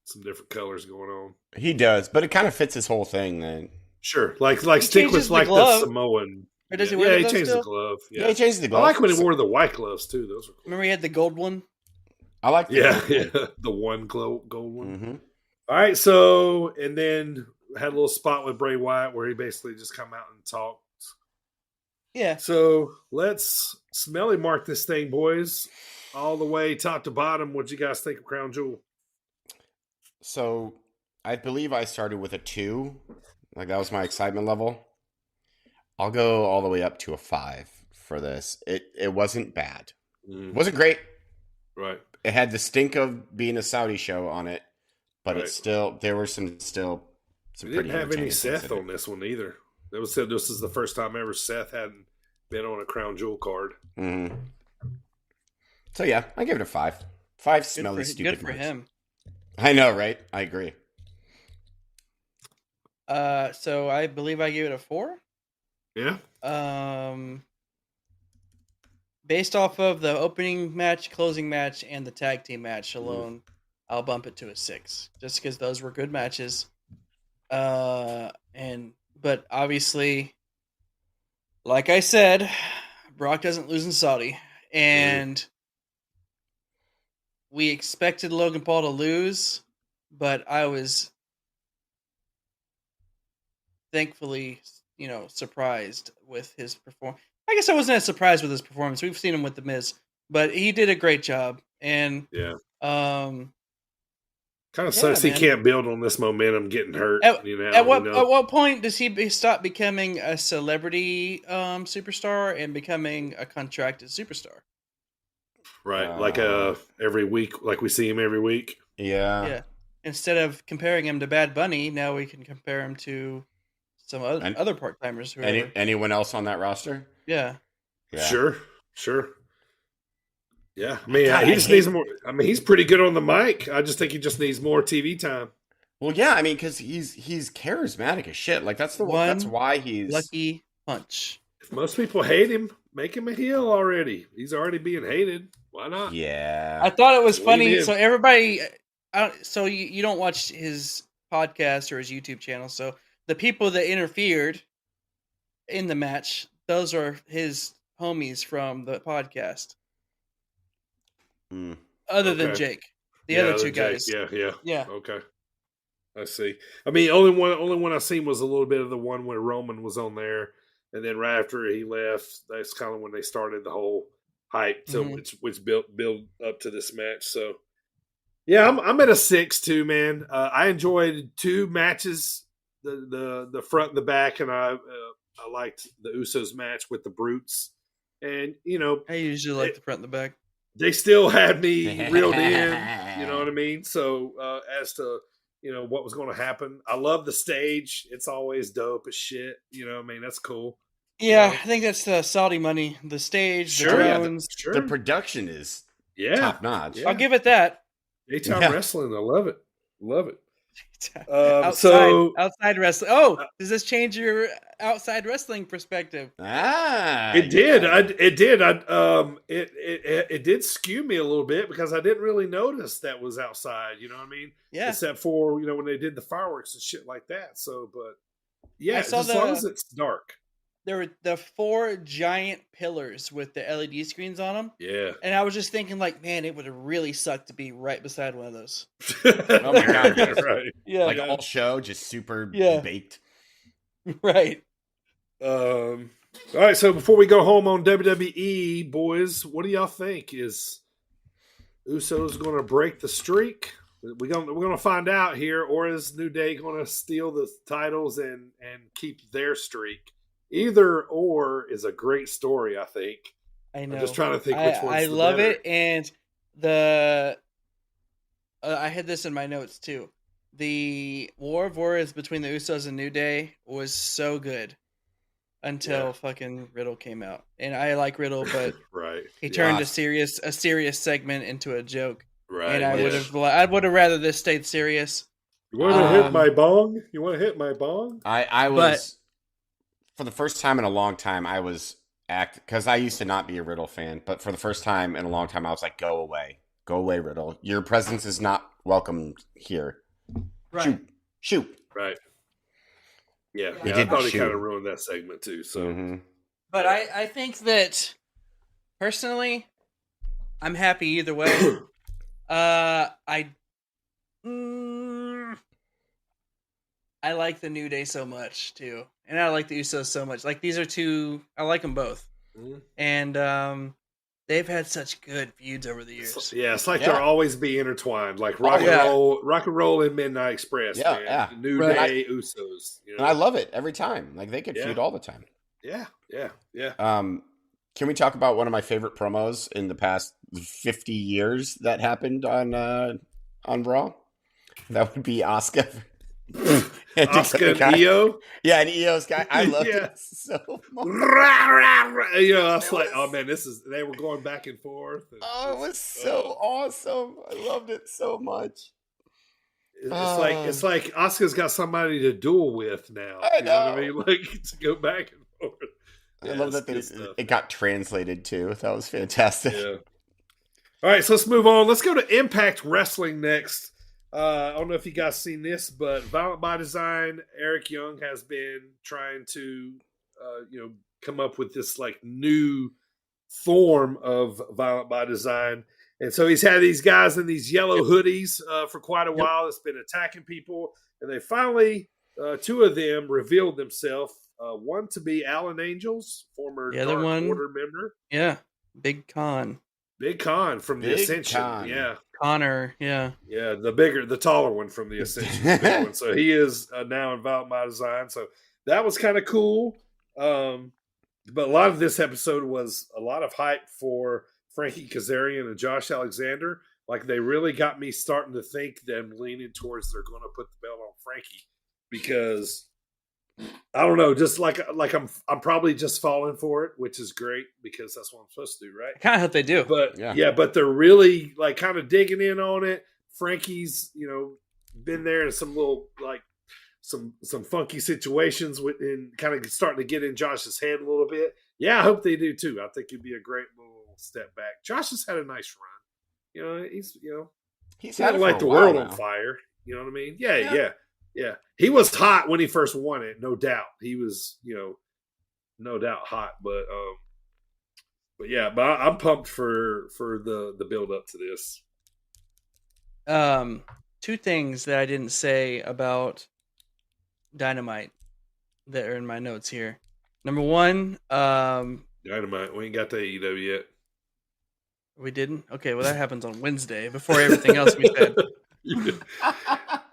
[SPEAKER 1] some different colors going on.
[SPEAKER 2] He does, but it kind of fits his whole thing. Then
[SPEAKER 1] sure, like stick with the Samoan.
[SPEAKER 3] Or does he wear the glove?
[SPEAKER 1] He changed
[SPEAKER 3] still?
[SPEAKER 1] the glove.
[SPEAKER 2] Yeah, he changed the glove.
[SPEAKER 1] I like when he wore the white gloves too. Those were cool.
[SPEAKER 3] Remember he had the gold one?
[SPEAKER 2] I like that.
[SPEAKER 1] Yeah, the one gold one. Mm-hmm. All right, so and then had a little spot with Bray Wyatt where he basically just come out and talked.
[SPEAKER 3] Yeah.
[SPEAKER 1] So let's smelly mark this thing, boys, all the way top to bottom. What you guys think of Crown Jewel?
[SPEAKER 2] So I believe I started with a 2. Like that was my excitement level. I'll go all the way up to a 5 for this. It wasn't bad. It wasn't great.
[SPEAKER 1] Right.
[SPEAKER 2] It had the stink of being a Saudi show on it, but there were some.
[SPEAKER 1] We didn't have any Seth on this one either. It was said this is the first time ever Seth hadn't been on a Crown Jewel card.
[SPEAKER 2] Mm-hmm. So yeah, I give it a 5. 5 smelly stupid.
[SPEAKER 3] Good for him.
[SPEAKER 2] I know, right? I agree.
[SPEAKER 3] So I believe I gave it a 4.
[SPEAKER 1] Yeah.
[SPEAKER 3] Based off of the opening match, closing match, and the tag team match alone, I'll bump it to a 6, just because those were good matches. But obviously, like I said, Brock doesn't lose in Saudi, and we expected Logan Paul to lose, but I was thankfully, surprised with his performance. I guess I wasn't as surprised with his performance. We've seen him with The Miz, but he did a great job. And
[SPEAKER 1] kind of sucks he can't build on this momentum getting hurt.
[SPEAKER 3] At what point does he stop becoming a celebrity superstar and becoming a contracted superstar?
[SPEAKER 1] Right, like every week, like we see him every week.
[SPEAKER 3] Yeah. Instead of comparing him to Bad Bunny, now we can compare him to some other part timers.
[SPEAKER 2] Anyone else on that roster?
[SPEAKER 3] Yeah.
[SPEAKER 1] Sure. Yeah, I mean, he just needs more. I mean, he's pretty good on the mic. I just think he just needs more TV time.
[SPEAKER 2] Well, yeah, I mean, because he's charismatic as shit. Like that's why he's
[SPEAKER 3] lucky punch.
[SPEAKER 1] If most people hate him, make him a heel already. He's already being hated. Why not?
[SPEAKER 2] Yeah.
[SPEAKER 3] I thought it was funny. So everybody, so you don't watch his podcast or his YouTube channel. So the people that interfered in the match, those are his homies from the podcast. Other than Jake, the other two guys.
[SPEAKER 1] Yeah. Okay, I see. I mean, only one I seen was a little bit of the one where Roman was on there, and then right after he left, that's kind of when they started the whole hype, which built up to this match. So, yeah, I'm at a 6 too, man. I enjoyed 2 matches, the front and the back, and I liked the Usos match with the Brutes, and
[SPEAKER 3] I usually like the front and the back.
[SPEAKER 1] They still had me reeled in. You know what I mean? So as to what was going to happen, I love the stage. It's always dope as shit. You know what I mean? That's cool.
[SPEAKER 3] Yeah, I think that's the Saudi money. The stage, the drones.
[SPEAKER 2] The production is top notch.
[SPEAKER 1] Yeah.
[SPEAKER 3] I'll give it that.
[SPEAKER 1] Daytime wrestling, I love it. Love it.
[SPEAKER 3] Outside wrestling. Oh, does this change your outside wrestling perspective?
[SPEAKER 1] It did. It did. It did skew me a little bit because I didn't really notice that was outside. You know what I mean?
[SPEAKER 3] Yeah.
[SPEAKER 1] Except for when they did the fireworks and shit like that. So, but yeah, as long as it's dark.
[SPEAKER 3] There were the 4 giant pillars with the LED screens on them.
[SPEAKER 1] Yeah.
[SPEAKER 3] And I was just thinking, like, man, it would have really sucked to be right beside one of those.
[SPEAKER 2] Oh my god!
[SPEAKER 1] Right.
[SPEAKER 2] Yeah. Like all show, just super baked.
[SPEAKER 3] Right.
[SPEAKER 1] All right. So before we go home on WWE, boys, what do y'all think? Is Usos going to break the streak? We're gonna find out here, or is New Day going to steal the titles and keep their streak? Either or is a great story, I think.
[SPEAKER 3] I know.
[SPEAKER 1] I'm just trying to think which one's
[SPEAKER 3] I
[SPEAKER 1] the
[SPEAKER 3] love
[SPEAKER 1] better.
[SPEAKER 3] it, and I had this in my notes too. The War of Words between the Usos and New Day was so good until fucking Riddle came out, and I like Riddle, but
[SPEAKER 1] right,
[SPEAKER 3] he turned a serious segment into a joke.
[SPEAKER 1] Right,
[SPEAKER 3] and I would have rather this stayed serious.
[SPEAKER 1] You want to hit my bong? You want to hit my bong?
[SPEAKER 2] I was. For the first time in a long time, I was because I used to not be a Riddle fan, but for the first time in a long time, I was like, "Go away, Riddle! Your presence is not welcome here."
[SPEAKER 3] Right.
[SPEAKER 2] Shoot.
[SPEAKER 1] Right. Yeah,
[SPEAKER 2] He
[SPEAKER 1] I thought he kind of ruined that segment too. So,
[SPEAKER 3] but I think that personally, I'm happy either way. I like the New Day so much too, and I like the Usos so much. Like these are two, I like them both, and they've had such good feuds over the years.
[SPEAKER 1] Yeah, it's like they'll always be intertwined, like rock and roll, and Midnight Express.
[SPEAKER 2] Yeah.
[SPEAKER 1] New Day, Usos.
[SPEAKER 2] And I love it every time. Like they could feud all the time.
[SPEAKER 1] Yeah.
[SPEAKER 2] Can we talk about one of my favorite promos in the past 50 years that happened on Raw? That would be Asuka.
[SPEAKER 1] Asuka and Io?
[SPEAKER 2] Yeah, and Io's guy. I loved it so much.
[SPEAKER 1] I was like, oh man, they were going back and forth.
[SPEAKER 2] It was so awesome. I loved it so much.
[SPEAKER 1] It's like Asuka's got somebody to duel with now.
[SPEAKER 2] I know.
[SPEAKER 1] You know what I mean? Like to go back and forth.
[SPEAKER 2] I love that it got translated too. That was fantastic.
[SPEAKER 1] Yeah. All right, so let's move on. Let's go to Impact Wrestling next. I don't know if you guys seen this, but Violent by Design, Eric Young has been trying to, come up with this like new form of Violent by Design. And so he's had these guys in these yellow hoodies for quite a while that's been attacking people. And they finally, 2 of them revealed themselves. One to be Alan Angels, former Dark Order member.
[SPEAKER 3] Yeah, Big Con
[SPEAKER 1] from the Ascension. Yeah.
[SPEAKER 3] Connor, yeah.
[SPEAKER 1] Yeah, the taller one from the Ascension. The big one. So he is now in Violent by Design. So that was kind of cool. But a lot of this episode was a lot of hype for Frankie Kazarian and Josh Alexander. Like they really got me starting to think them leaning towards they're going to put the belt on Frankie because I don't know, just like I'm probably just falling for it, which is great because that's what I'm supposed to do, right?
[SPEAKER 3] I kind of hope they do,
[SPEAKER 1] but but they're really like kind of digging in on it. Frankie's, been there in some little like some funky situations and kind of starting to get in Josh's head a little bit. Yeah, I hope they do too. I think it'd be a great little step back. Josh has had a nice run. He's had like the world on fire. You know what I mean? Yeah. He was hot when he first won it, no doubt. He was, no doubt hot. But I'm pumped for the build up to this.
[SPEAKER 3] 2 things that I didn't say about Dynamite that are in my notes here. Number 1,
[SPEAKER 1] Dynamite. We ain't got to AEW yet.
[SPEAKER 3] We didn't? Okay, well that happens on Wednesday before everything else we said.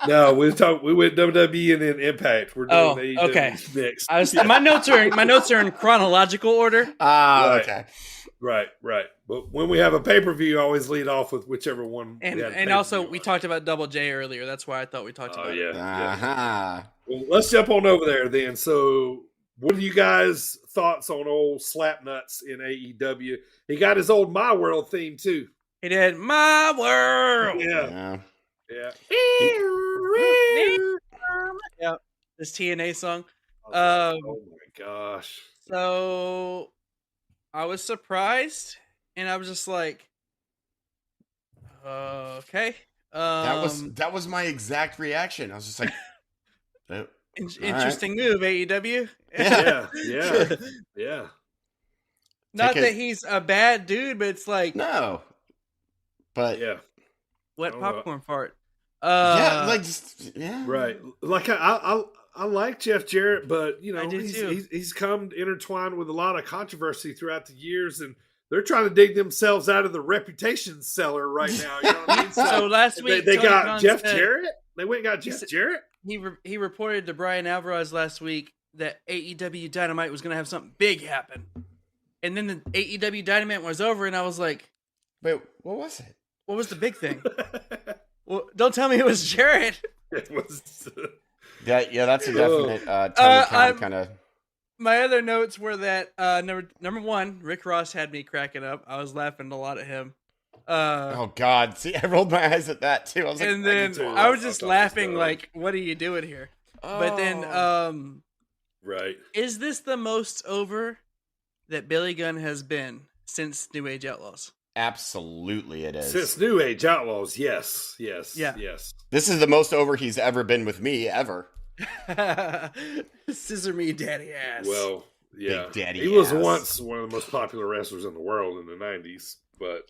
[SPEAKER 1] No, we went WWE and then Impact. We're doing AEW
[SPEAKER 3] okay.
[SPEAKER 1] next.
[SPEAKER 3] My notes are in chronological order.
[SPEAKER 2] Right. Okay.
[SPEAKER 1] Right. But when we have a pay-per-view, I always lead off with whichever one.
[SPEAKER 3] And also we talked about Double J earlier. That's why I thought we talked about it.
[SPEAKER 2] Uh-huh.
[SPEAKER 1] Well, let's jump on over there then. So, what are you guys' thoughts on old Slapnuts in AEW? He got his old My World theme too.
[SPEAKER 3] He did My World.
[SPEAKER 1] Yeah.
[SPEAKER 3] Yeah. This TNA song.
[SPEAKER 1] Oh my gosh.
[SPEAKER 3] So I was surprised, and I was just like, okay.
[SPEAKER 2] That was my exact reaction. I was just like,
[SPEAKER 3] interesting move, AEW.
[SPEAKER 1] Yeah.
[SPEAKER 3] Not that he's a bad dude, but it's like
[SPEAKER 2] no. But
[SPEAKER 3] wet popcorn fart.
[SPEAKER 1] Right. Like I like Jeff Jarrett, but he's come intertwined with a lot of controversy throughout the years, and they're trying to dig themselves out of the reputation cellar right now. You know what I mean?
[SPEAKER 3] So last week
[SPEAKER 1] they got Jeff Jarrett. They went and got Jeff Jarrett.
[SPEAKER 3] He reported to Brian Alvarez last week that AEW Dynamite was going to have something big happen, and then the AEW Dynamite was over, and I was like,
[SPEAKER 2] "Wait, what was it?
[SPEAKER 3] What was the big thing?" Well, don't tell me it was Jarrett.
[SPEAKER 1] It was.
[SPEAKER 2] That's a definite kind of.
[SPEAKER 3] My other notes were that number one, Rick Ross had me cracking up. I was laughing a lot at him.
[SPEAKER 2] Oh God! See, I rolled my eyes at that too. I was like,
[SPEAKER 3] and then I was just laughing, like, "What are you doing here?" But then,
[SPEAKER 1] right?
[SPEAKER 3] Is this the most over that Billy Gunn has been since New Age Outlaws?
[SPEAKER 2] Absolutely, it is.
[SPEAKER 1] Since New Age Outlaws, yes.
[SPEAKER 2] This is the most over he's ever been with me ever.
[SPEAKER 3] Scissor me, daddy ass.
[SPEAKER 1] Well, yeah,
[SPEAKER 2] Big daddy.
[SPEAKER 1] He was once one of the most popular wrestlers in the world in the '90s, but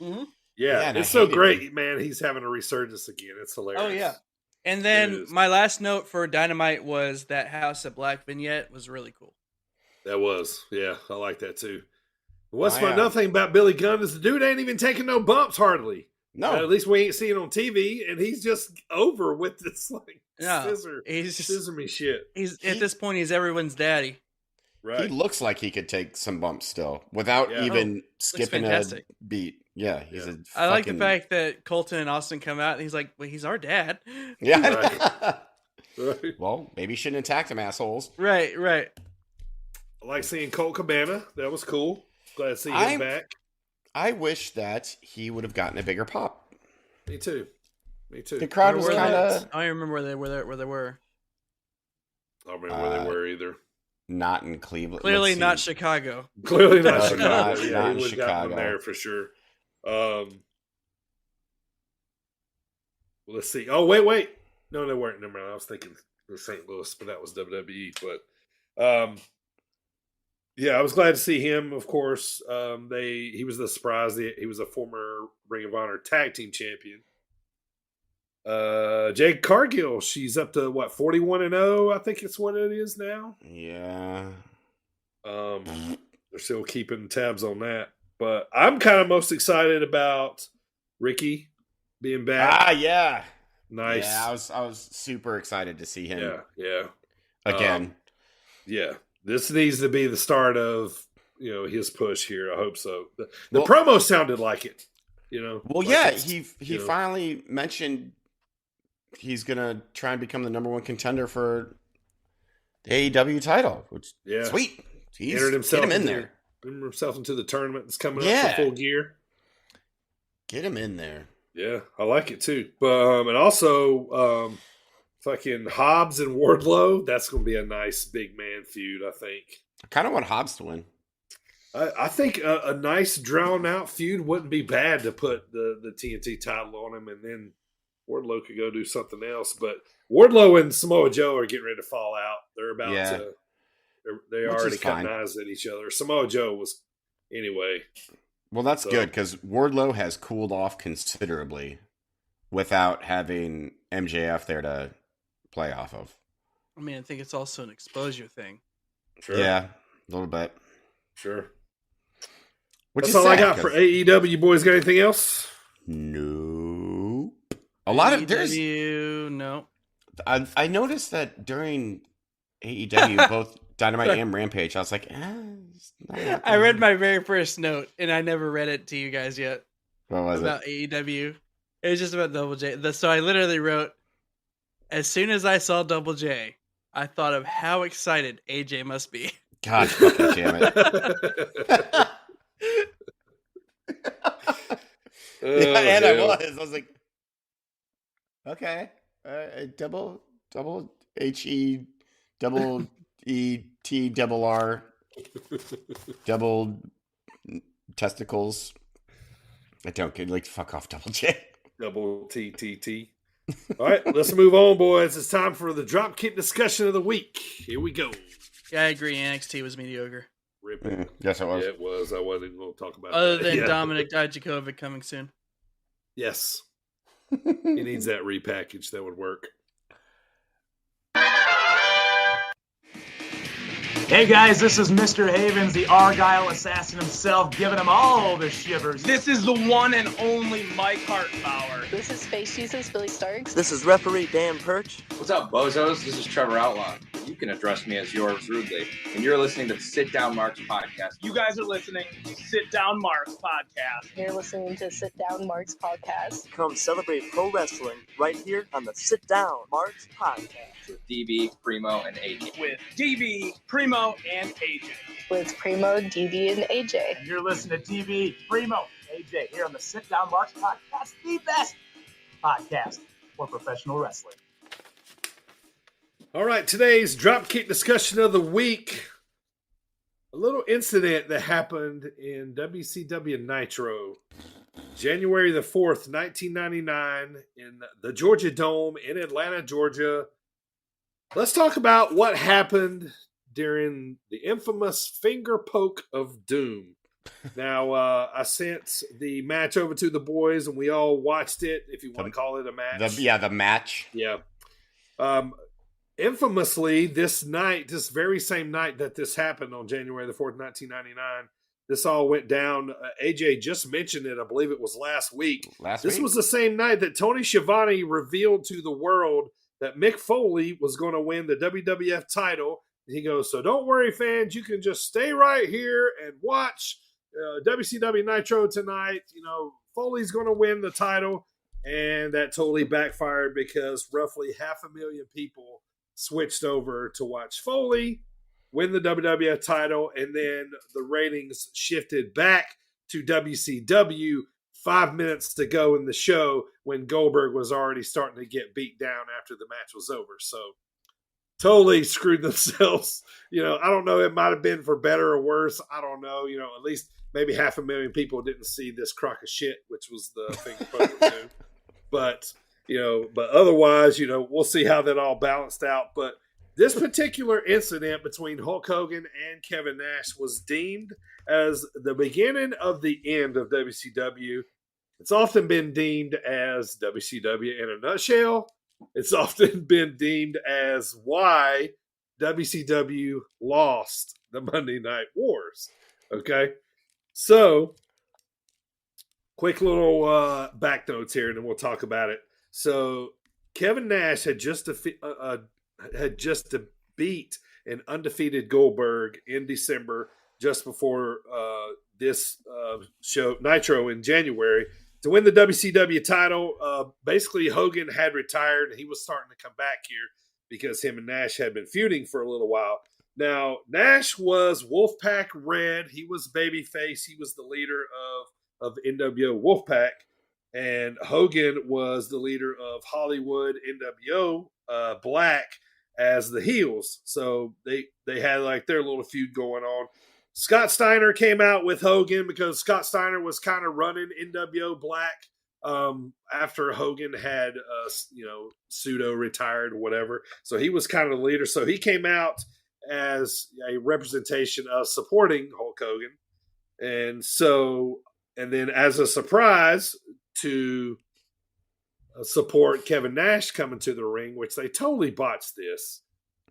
[SPEAKER 1] it's so great, man. He's having a resurgence again. It's hilarious.
[SPEAKER 3] Oh yeah. And then my last note for Dynamite was that House of Black vignette was really cool.
[SPEAKER 1] That was, I like that too. What's another thing about Billy Gunn is the dude ain't even taking no bumps hardly.
[SPEAKER 2] No,
[SPEAKER 1] at least we ain't seeing on TV, and he's just over with this scissor me shit.
[SPEAKER 3] At this point, he's everyone's daddy.
[SPEAKER 1] Right.
[SPEAKER 2] He looks like he could take some bumps still without even skipping a beat. Yeah,
[SPEAKER 3] I like the fact that Colton and Austin come out, and he's like, "Well, he's our dad."
[SPEAKER 2] Yeah. Right. Well, maybe you shouldn't attack them assholes.
[SPEAKER 3] Right.
[SPEAKER 1] I like seeing Colt Cabana. That was cool. Glad to see him back.
[SPEAKER 2] I wish that he would have gotten a bigger pop.
[SPEAKER 1] Me too.
[SPEAKER 2] The crowd was kind of.
[SPEAKER 3] I don't remember where they were.
[SPEAKER 1] I don't remember where they were either.
[SPEAKER 2] Not in Cleveland.
[SPEAKER 3] Clearly not Chicago.
[SPEAKER 1] Clearly not Chicago.
[SPEAKER 2] Not in
[SPEAKER 1] he
[SPEAKER 2] Chicago.
[SPEAKER 1] There for sure. Let's see. Oh, wait. No, they weren't. Never mind. I was thinking the St. Louis, but that was WWE. But I was glad to see him. Of course, he was the surprise. He was a former Ring of Honor tag team champion. Jade Cargill, she's up to 41-0. I think it's what it is now.
[SPEAKER 2] Yeah.
[SPEAKER 1] They're still keeping tabs on that, but I'm kind of most excited about Ricky being back.
[SPEAKER 2] Yeah.
[SPEAKER 1] Nice.
[SPEAKER 2] Yeah, I was super excited to see him.
[SPEAKER 1] Yeah.
[SPEAKER 2] Again.
[SPEAKER 1] This needs to be the start of his push here. I hope so. The promo sounded like it.
[SPEAKER 2] Well, like he finally mentioned he's gonna try and become the number one contender for the AEW title, which sweet. He's
[SPEAKER 1] entered himself
[SPEAKER 2] get him in there.
[SPEAKER 1] Himself into the tournament that's coming up for Full Gear.
[SPEAKER 2] Get him in there.
[SPEAKER 1] Yeah, I like it too. But and also fucking Hobbs and Wardlow. That's going to be a nice big man feud. I think.
[SPEAKER 2] I kind of want Hobbs to win.
[SPEAKER 1] I think a nice drawn out feud wouldn't be bad to put the TNT title on him, and then Wardlow could go do something else. But Wardlow and Samoa Joe are getting ready to fall out. They're about to. They already cut knives at each other. Samoa Joe was anyway.
[SPEAKER 2] Well, that's good because Wardlow has cooled off considerably without having MJF there to play off of.
[SPEAKER 3] I mean, I think it's also an exposure thing.
[SPEAKER 1] Sure.
[SPEAKER 2] Yeah, a little bit.
[SPEAKER 1] Sure.
[SPEAKER 2] That's
[SPEAKER 1] all I got for AEW. You boys got anything else?
[SPEAKER 2] Nope.
[SPEAKER 3] A lot of there's no.
[SPEAKER 2] I noticed that during AEW, both Dynamite and Rampage, I was like,
[SPEAKER 3] I read my very first note, and I never read it to you guys yet.
[SPEAKER 2] What was
[SPEAKER 3] about AEW? It was just about Double J. So I literally wrote, as soon as I saw Double J, I thought of how excited AJ must be.
[SPEAKER 2] God fucking damn it. And I was like, okay. Double HE, double ET, double R, double testicles. I don't get, like, fuck off, Double J.
[SPEAKER 1] Double TTT. All right, let's move on, boys. It's time for the Dropkick Discussion of the week. Here we go.
[SPEAKER 3] Yeah, I agree. NXT was mediocre.
[SPEAKER 2] Yes, it was.
[SPEAKER 1] Yeah, it was. I wasn't even going to talk about
[SPEAKER 3] Other
[SPEAKER 1] that.
[SPEAKER 3] than Dominic Dijakovic coming soon.
[SPEAKER 1] Yes. He needs that repackage. That would work.
[SPEAKER 10] Hey guys, this is Mr. Havens, the Argyle assassin himself, giving them all the shivers.
[SPEAKER 11] This is the one and only Mike Hartenbauer.
[SPEAKER 12] This is Space Jesus, Billy Starks.
[SPEAKER 13] This is referee Dan Perch.
[SPEAKER 14] What's up, bozos? This is Trevor Outlaw. You can address me as yours rudely. And you're listening to the Sit Down Marks podcast.
[SPEAKER 11] You guys are listening to Sit Down Marks podcast.
[SPEAKER 12] You're listening to Sit Down Marks podcast.
[SPEAKER 13] Come celebrate pro wrestling right here on the Sit Down Marks podcast.
[SPEAKER 14] With DB, Primo, and AJ.
[SPEAKER 11] With DB, Primo, and AJ.
[SPEAKER 12] With Primo, DB, and AJ.
[SPEAKER 10] And you're listening to DB, Primo, AJ here on the Sit Down Marks podcast, the best podcast for professional wrestling.
[SPEAKER 1] All right, today's Dropkick Discussion of the week. A little incident that happened in WCW Nitro, January the 4th, 1999, in the Georgia Dome in Atlanta, Georgia. Let's talk about what happened during the infamous finger poke of doom. Now, I sent the match over to the boys, and we all watched it, if you want to call it a match.
[SPEAKER 2] The match.
[SPEAKER 1] Yeah. Infamously, this very same night that this happened on January the 4th, 1999, this all went down. AJ just mentioned it. I believe it was last week. This was the same night that Tony Schiavone revealed to the world that Mick Foley was going to win the WWF title. He goes, so don't worry, fans. You can just stay right here and watch WCW Nitro tonight. You know, Foley's going to win the title. And that totally backfired because roughly 500,000 people switched over to watch Foley win the WWF title. And then the ratings shifted back to WCW 5 minutes to go in the show when Goldberg was already starting to get beat down after the match was over. So totally screwed themselves. You know, I don't know. It might have been for better or worse. I don't know. You know, at least maybe 500,000 people didn't see this crock of shit, which was the finger poke too. But, you know, but otherwise, you know, we'll see how that all balanced out. But this particular incident between Hulk Hogan and Kevin Nash was deemed as the beginning of the end of WCW. It's often been deemed as WCW in a nutshell. It's often been deemed as why WCW lost the Monday Night Wars. Okay? So, quick little back notes here, and then we'll talk about it. So, Kevin Nash had just beat an undefeated Goldberg in December, just before this show, Nitro, in January, to win the WCW title. Basically, Hogan had retired. He was starting to come back here because him and Nash had been feuding for a little while. Now, Nash was Wolfpack Red. He was babyface. He was the leader of NWO Wolfpack. And Hogan was the leader of Hollywood NWO Black as the heels. So they had like their little feud going on. Scott Steiner came out with Hogan because Scott Steiner was kind of running NWO Black after Hogan had, pseudo retired or whatever. So he was kind of the leader. So he came out as a representation of supporting Hulk Hogan. And then as a surprise to support Kevin Nash coming to the ring, which they totally botched this,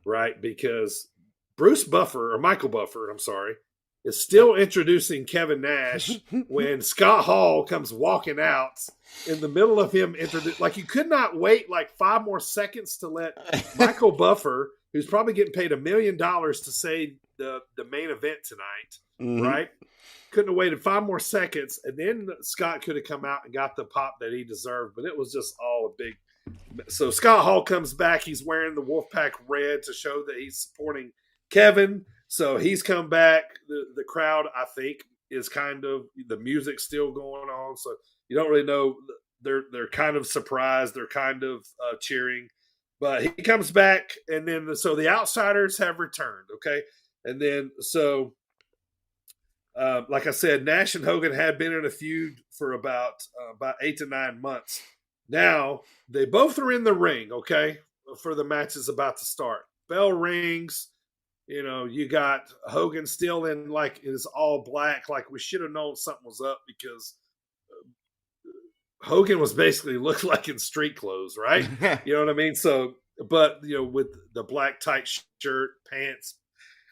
[SPEAKER 1] right? Because Michael Buffer, is still introducing Kevin Nash when Scott Hall comes walking out in the middle of him introduce. Like, you could not wait like 5 more seconds to let Michael Buffer, who's probably getting paid $1 million to say the main event tonight, right? Couldn't have waited 5 more seconds, and then Scott could have come out and got the pop that he deserved, but it was just all a big. So Scott Hall comes back. He's wearing the Wolfpack red to show that he's supporting Kevin. So he's come back. The crowd, I think, is kind of, the music's still going on. So you don't really know. They're kind of surprised. They're kind of cheering. But he comes back, and then so the Outsiders have returned, okay? And then so, like I said, Nash and Hogan had been in a feud for about 8 to 9 months. Now, they both are in the ring, okay, for the match is about to start. Bell rings. You know, you got Hogan still in like his all black. Like, we should have known something was up because Hogan was basically looked like in street clothes, right? You know what I mean? So, but, you know, with the black tight shirt, pants.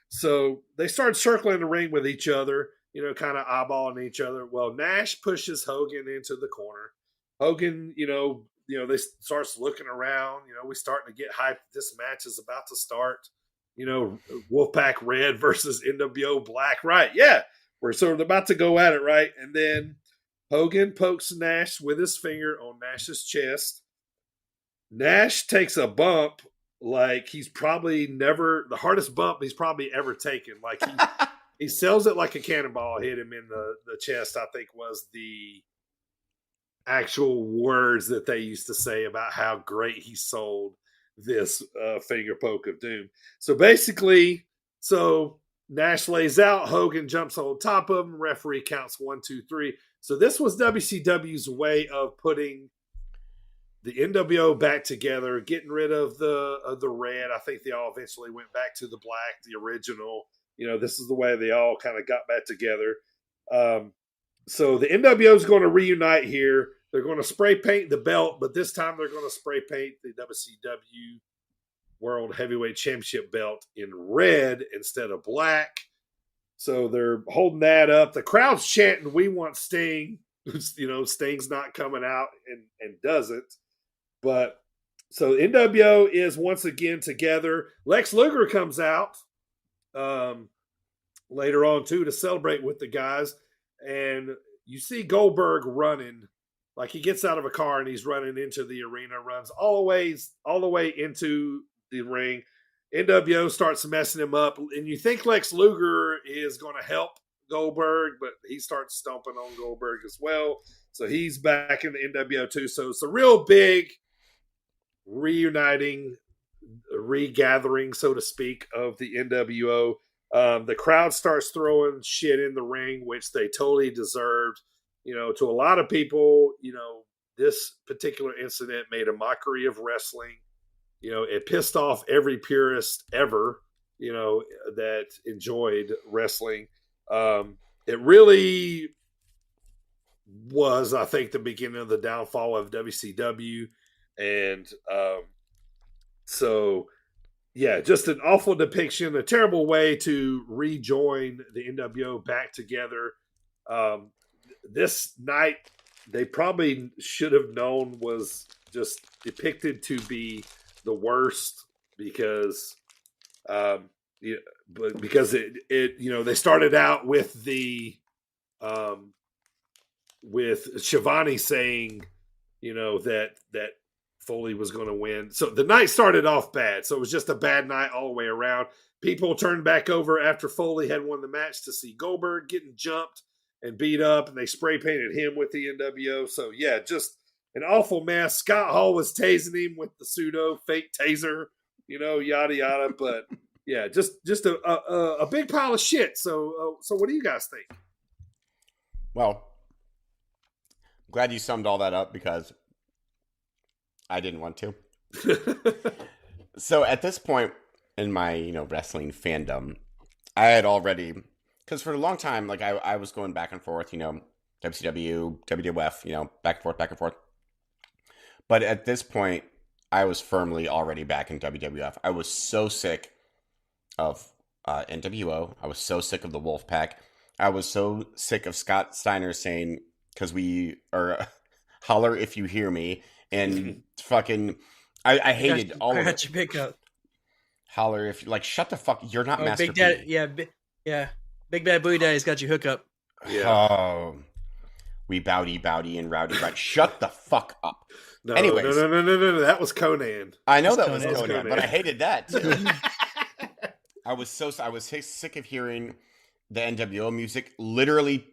[SPEAKER 1] So they started circling the ring with each other, you know, kind of eyeballing each other. Well, Nash pushes Hogan into the corner. Hogan, you know, they starts looking around. You know, we starting to get hyped. This match is about to start. You know, Wolfpack Red versus NWO Black, right? Yeah, we're sort of about to go at it, right? And then Hogan pokes Nash with his finger on Nash's chest. Nash takes a bump like he's probably never, the hardest bump he's probably ever taken. Like he sells it like a cannonball hit him in the chest, I think was the actual words that they used to say about how great he sold this finger poke of doom. So basically, Nash lays out, Hogan jumps on top of him, referee counts 1, 2, 3. So this was WCW's way of putting the NWO back together, getting rid of the red. I think they all eventually went back to the black, the original. You know, this is the way they all kind of got back together. So the NWO is going to reunite here. They're going to spray paint the belt, but this time they're going to spray paint the WCW World Heavyweight Championship belt in red instead of black. So they're holding that up. The crowd's chanting, "We want Sting." You know, Sting's not coming out and doesn't. But so NWO is once again together. Lex Luger comes out later on too to celebrate with the guys. And you see Goldberg running, like he gets out of a car and he's running into the arena, runs all the way into the ring. NWO starts messing him up, and you think Lex Luger is going to help Goldberg, but he starts stomping on Goldberg as well. So he's back in the NWO too. So it's a real big regathering, so to speak, of the NWO. The crowd starts throwing shit in the ring, which they totally deserved. You know, to a lot of people, you know, this particular incident made a mockery of wrestling. You know, it pissed off every purist ever, you know, that enjoyed wrestling. It really was, I think, the beginning of the downfall of WCW. And so, yeah, just an awful depiction, a terrible way to rejoin the NWO back together. This night, they probably should have known was just depicted to be the worst because it you know, they started out with the with Shivani saying, you know, that Foley was going to win. So the night started off bad. So it was just a bad night all the way around. People turned back over after Foley had won the match to see Goldberg getting jumped and beat up, and they spray painted him with the NWO. So yeah, just an awful mess. Scott Hall was tasing him with the pseudo fake taser, you know, yada yada. But yeah, just a big pile of shit. So what do you guys think?
[SPEAKER 2] Well, glad you summed all that up because I didn't want to. So at this point in my, you know, wrestling fandom, I had already, because for a long time, like I was going back and forth, you know, WCW, WWF, you know, back and forth. But at this point, I was firmly already back in WWF. I was so sick of NWO. I was so sick of the Wolfpack. I was so sick of Scott Steiner saying, because we are holler if you hear me, and fucking, I hated all of it.
[SPEAKER 3] Your pickup.
[SPEAKER 2] Holler if you, like, shut the fuck, you're not Master
[SPEAKER 3] Big Daddy,
[SPEAKER 2] P.
[SPEAKER 3] yeah. Big Bad Booty Daddy's got you hookup.
[SPEAKER 1] Yeah.
[SPEAKER 2] Oh, we bowdy and rowdy. Shut the fuck up.
[SPEAKER 1] No,
[SPEAKER 2] Anyways.
[SPEAKER 1] No. That was Conan.
[SPEAKER 2] I know that was Conan, but I hated that too. I was sick of hearing the NWO music literally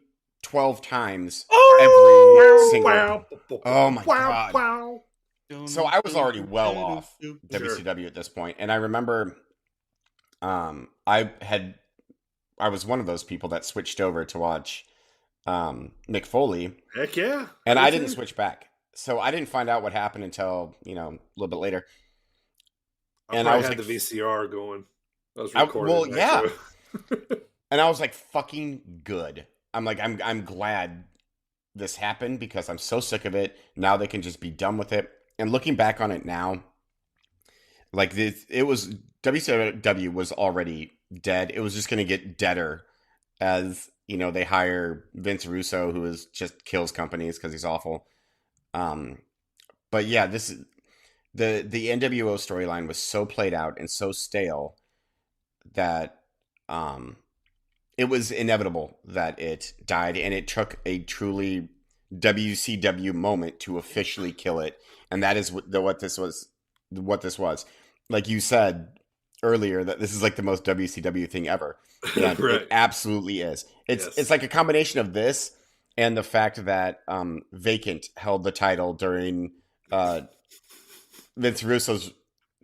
[SPEAKER 2] 12 times every single. Oh my god! So I was already well off WCW at this point, and I remember, I was one of those people that switched over to watch Mick Foley.
[SPEAKER 1] Heck yeah!
[SPEAKER 2] And I didn't switch back, so I didn't find out what happened until a little bit later.
[SPEAKER 1] And I had the VCR going. I was recording.
[SPEAKER 2] Well, yeah. And I was like, fucking good. I'm like, I'm glad this happened because I'm so sick of it. Now they can just be done with it. And looking back on it now, like it was WCW was already dead. It was just going to get deader as they hire Vince Russo, who just kills companies because he's awful. But yeah, this is the NWO storyline was so played out and so stale that it was inevitable that it died, and it took a truly WCW moment to officially kill it, and that is what this was. Like you said earlier, that this is like the most WCW thing ever. Yeah, right. It absolutely is. It's like a combination of this and the fact that Vacant held the title during Vince Russo's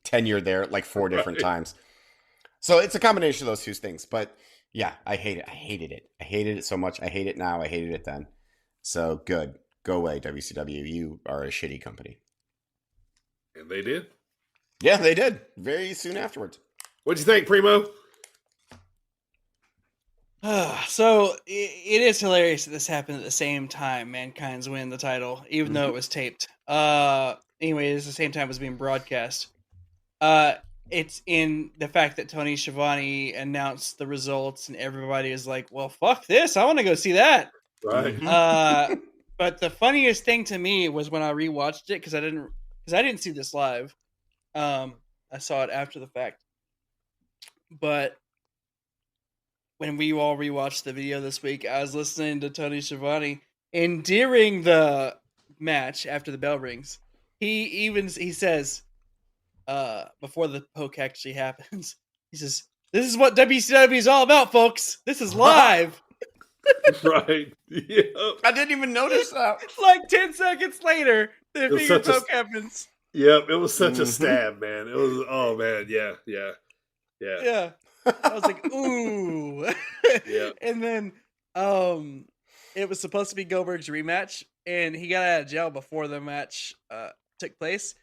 [SPEAKER 2] tenure there like 4 different times. So it's a combination of those two things. But yeah, I hate it. I hated it. I hated it so much. I hate it now. I hated it then. So good. Go away, WCW. You are a shitty company.
[SPEAKER 1] And they did.
[SPEAKER 2] Yeah, they did. Very soon afterwards.
[SPEAKER 1] What'd you think, Primo?
[SPEAKER 3] So it is hilarious that this happened at the same time Mankind's winning the title, even though it was taped. Anyway, it's the same time it was being broadcast. It's in the fact that Tony Schiavone announced the results, and everybody is like, "Well, fuck this! I want to go see that."
[SPEAKER 1] Right.
[SPEAKER 3] But the funniest thing to me was when I rewatched it because I didn't see this live. I saw it after the fact, but when we all rewatched the video this week, I was listening to Tony Schiavone, and during the match after the bell rings, he says, before the poke actually happens, he says, "This is what WCW is all about, folks. This is live."
[SPEAKER 1] Right. Yeah.
[SPEAKER 2] I didn't even notice that.
[SPEAKER 3] Like 10 seconds later, the finger poke happens.
[SPEAKER 1] Yep, it was such a stab, man. It was, oh man, yeah.
[SPEAKER 3] I was like, ooh.
[SPEAKER 1] Yeah.
[SPEAKER 3] And then it was supposed to be Goldberg's rematch, and he got out of jail before the match took place.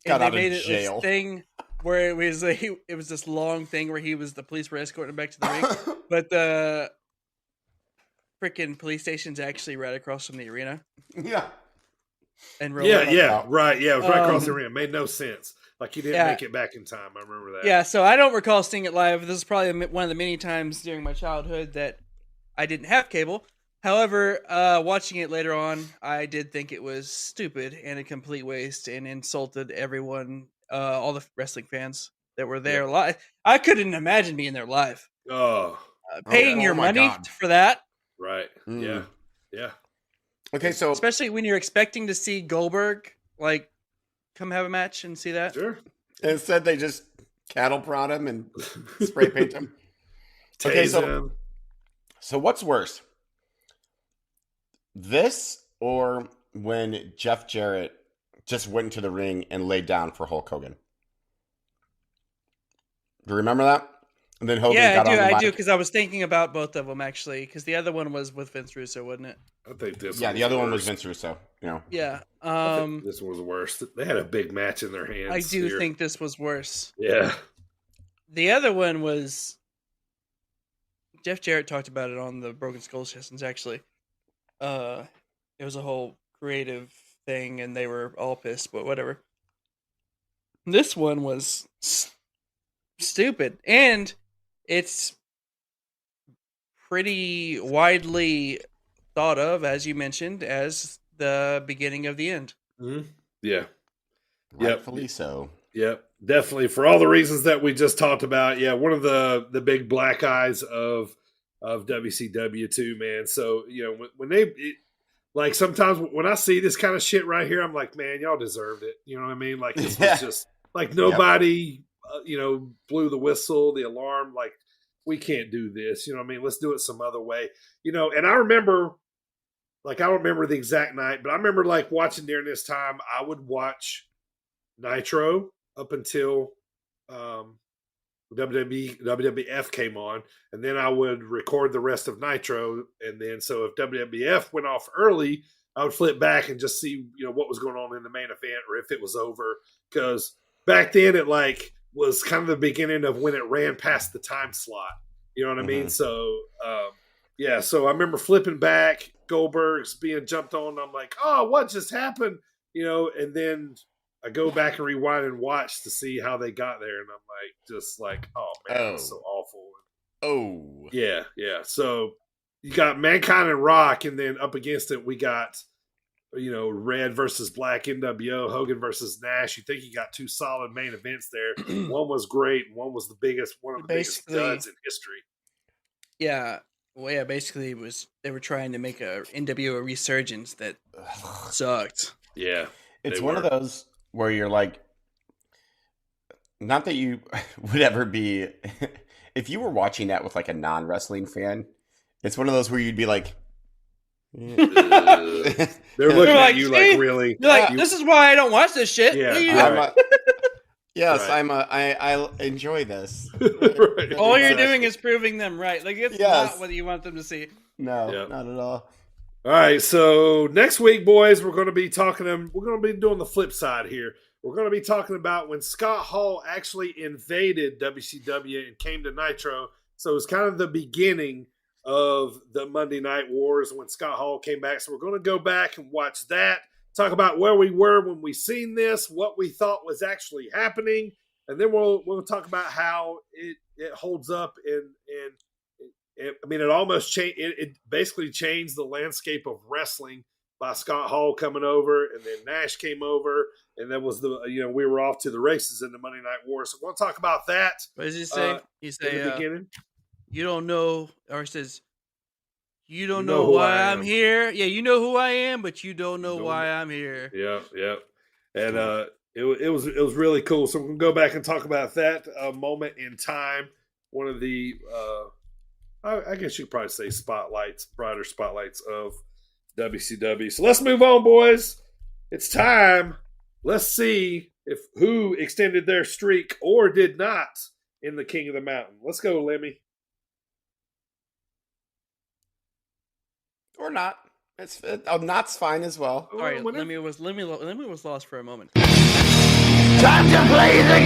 [SPEAKER 3] And they made it this thing where it was this long thing where the police were escorting him back to the ring, but the freaking police station's actually right across from the arena.
[SPEAKER 2] Yeah.
[SPEAKER 1] And right. Yeah, it was right across the arena. Made no sense. Like he didn't make it back in time. I remember that.
[SPEAKER 3] Yeah, so I don't recall seeing it live. This is probably one of the many times during my childhood that I didn't have cable. However, watching it later on, I did think it was stupid and a complete waste and insulted everyone, all the wrestling fans that were there live. I couldn't imagine being there live. Paying your money for that.
[SPEAKER 1] Right. Yeah.
[SPEAKER 2] Okay, so
[SPEAKER 3] especially when you're expecting to see Goldberg, like, come have a match and see that.
[SPEAKER 1] Sure.
[SPEAKER 2] Instead, they just cattle prod him and spray paint him. Okay, so what's worse? This or when Jeff Jarrett just went into the ring and laid down for Hulk Hogan? Do you remember that? And then Hogan got on the mic.
[SPEAKER 3] I do, because I was thinking about both of them, actually, because the other one was with Vince Russo, wasn't it?
[SPEAKER 1] I think this
[SPEAKER 2] the other one was Vince Russo.
[SPEAKER 3] Yeah.
[SPEAKER 1] I think this was worse. They had a big match in their hands.
[SPEAKER 3] I do think this was worse.
[SPEAKER 1] Yeah.
[SPEAKER 3] The other one was Jeff Jarrett talked about it on the Broken Skull sessions, actually. It was a whole creative thing, and they were all pissed, but whatever. This one was stupid, and it's pretty widely thought of, as you mentioned, as the beginning of the end.
[SPEAKER 1] Mm-hmm. Yeah.
[SPEAKER 2] Rightfully so.
[SPEAKER 1] Yep. Definitely. For all the reasons that we just talked about. Yeah. One of the big black eyes of WCW too, man. So, when they, like sometimes when I see this kind of shit right here, I'm like, man, y'all deserved it. You know what I mean? Like this was just like nobody, blew the whistle, the alarm. Like we can't do this. You know what I mean? Let's do it some other way. And I remember, like, I don't remember the exact night, but I remember like watching during this time, I would watch Nitro up until WWF came on, and then I would record the rest of Nitro. And then, so if WWF went off early, I would flip back and just see, what was going on in the main event or if it was over. Because back then it like was kind of the beginning of when it ran past the time slot. You know what I mean? So, so I remember flipping back, Goldberg's being jumped on. And I'm like, oh, what just happened? And then I go back and rewind and watch to see how they got there. And I'm like, oh man, that's so awful.
[SPEAKER 2] Oh.
[SPEAKER 1] Yeah. So you got Mankind and Rock, and then up against it, we got, Red versus Black, NWO, Hogan versus Nash. You think you got two solid main events there. One was great. And one was one of the biggest duds in history.
[SPEAKER 3] Yeah. Well, yeah, basically they were trying to make a NWO resurgence that sucked.
[SPEAKER 1] Yeah.
[SPEAKER 2] It's one of those where you're like, not that you would ever be, if you were watching that with like a non-wrestling fan, it's one of those where you'd be like,
[SPEAKER 1] they're looking at you like, really?
[SPEAKER 3] You're like, this is why I don't watch this shit.
[SPEAKER 1] Yeah.
[SPEAKER 2] I enjoy this.
[SPEAKER 1] Right.
[SPEAKER 3] All you're doing is proving them right. Like, it's not what you want them to see.
[SPEAKER 2] No, not at all.
[SPEAKER 1] All right, so next week, boys, we're going to be doing the flip side here. We're going to be talking about when Scott Hall actually invaded WCW and came to Nitro. So it's kind of the beginning of the Monday Night Wars when Scott Hall came back. So we're going to go back and watch that, talk about where we were when we seen this, what we thought was actually happening, and then we'll talk about how it holds up it almost changed. It basically changed the landscape of wrestling by Scott Hall coming over, and then Nash came over, and that was we were off to the races in the Monday Night War. So we'll talk about that.
[SPEAKER 3] What does he say? He say,
[SPEAKER 1] in the beginning,
[SPEAKER 3] you don't know, or it says, you don't know why I'm here. Yeah, you know who I am, but you don't know why I'm here.
[SPEAKER 1] Yeah. And it was really cool. So we're gonna go back and talk about that moment in time. One of the I guess you could probably say brighter spotlights of WCW. So let's move on, boys. It's time. Let's see who extended their streak or did not in the King of the Mountain. Let's go, Lemmy.
[SPEAKER 2] Or not. Not's fine as well.
[SPEAKER 3] All right, Lemmy was lost for a moment.
[SPEAKER 9] Time to play the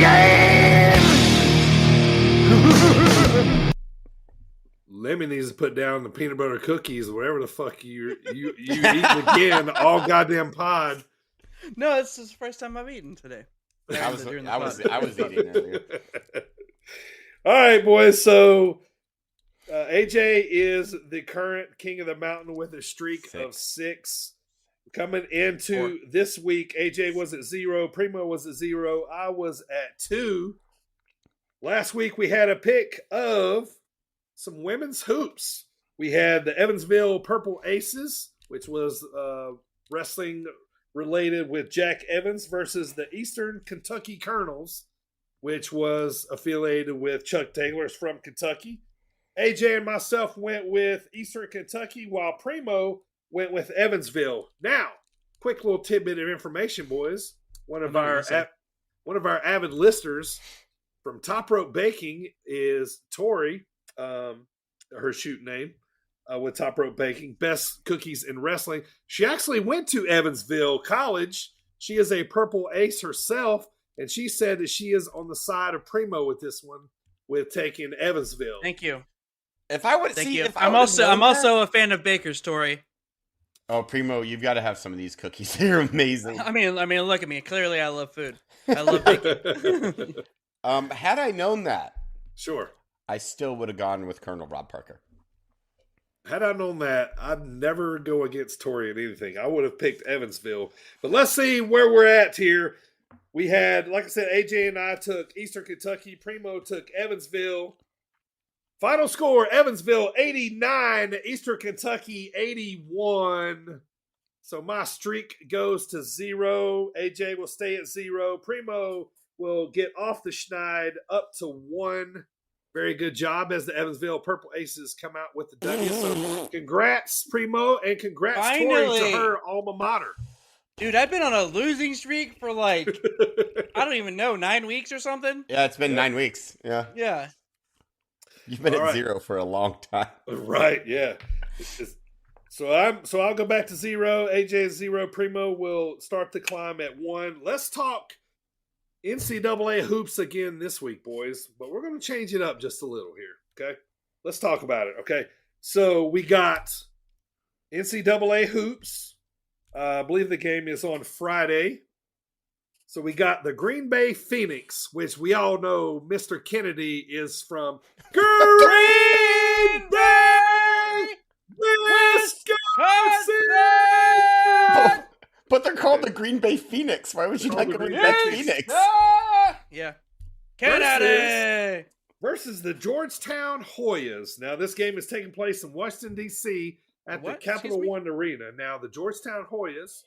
[SPEAKER 9] game!
[SPEAKER 1] Lemmy needs to put down the peanut butter cookies, whatever the fuck you eating again, all goddamn pod.
[SPEAKER 3] No, this is the first time I've eaten today.
[SPEAKER 2] I was eating earlier.
[SPEAKER 1] All right, boys. So AJ is the current King of the Mountain with a streak of 6. Coming into this week, AJ was at 0, Primo was at 0, I was at 2. Last week we had a pick of some women's hoops. We had the Evansville Purple Aces, which was wrestling related with Jack Evans, versus the Eastern Kentucky Colonels, which was affiliated with Chuck Taylor's from Kentucky. AJ and myself went with Eastern Kentucky, while Primo went with Evansville. Now, quick little tidbit of information, boys. One of our avid listeners from Top Rope Baking is Tori, her shoot name, with Top Rope Baking, best cookies in wrestling. She actually went to Evansville College. She is a Purple Ace herself, and she said that she is on the side of Primo with this one, with taking Evansville.
[SPEAKER 3] Thank you. I'm also a fan of Baker's Tori.
[SPEAKER 2] Oh, Primo, you've got to have some of these cookies. They're amazing.
[SPEAKER 3] I mean, look at me. Clearly, I love food. I love bacon.
[SPEAKER 2] Had I known that,
[SPEAKER 1] sure,
[SPEAKER 2] I still would have gone with Colonel Rob Parker.
[SPEAKER 1] Had I known that, I'd never go against Tori in anything. I would have picked Evansville. But let's see where we're at here. We had, like I said, AJ and I took Eastern Kentucky. Primo took Evansville. Final score, Evansville 89, Eastern Kentucky 81. So my streak goes to 0. AJ will stay at 0. Primo will get off the schneid up to 1. Very good job as the Evansville Purple Aces come out with the W. So congrats, Primo, and congrats, Tori, to her alma mater.
[SPEAKER 3] Dude, I've been on a losing streak for like, I don't even know, 9 weeks or something?
[SPEAKER 2] Yeah, it's been 9 weeks. Yeah.
[SPEAKER 3] Yeah.
[SPEAKER 2] You've been at 0 for a long time.
[SPEAKER 1] Right, yeah. So I'll go back to 0. AJ is 0. Primo will start the climb at 1. Let's talk NCAA hoops again this week, boys. But we're going to change it up just a little here, okay? Let's talk about it, okay? So we got NCAA hoops. I believe the game is on Friday. So we got the Green Bay Phoenix, which we all know Mr. Kennedy is from Green Bay, Wisconsin.
[SPEAKER 2] But they're called the Green Bay Phoenix. Why would you not Green Bay Phoenix?
[SPEAKER 3] Yeah. Kennedy!
[SPEAKER 1] Versus the Georgetown Hoyas. Now, this game is taking place in Washington, D.C. at the Capital One Arena. Now, the Georgetown Hoyas.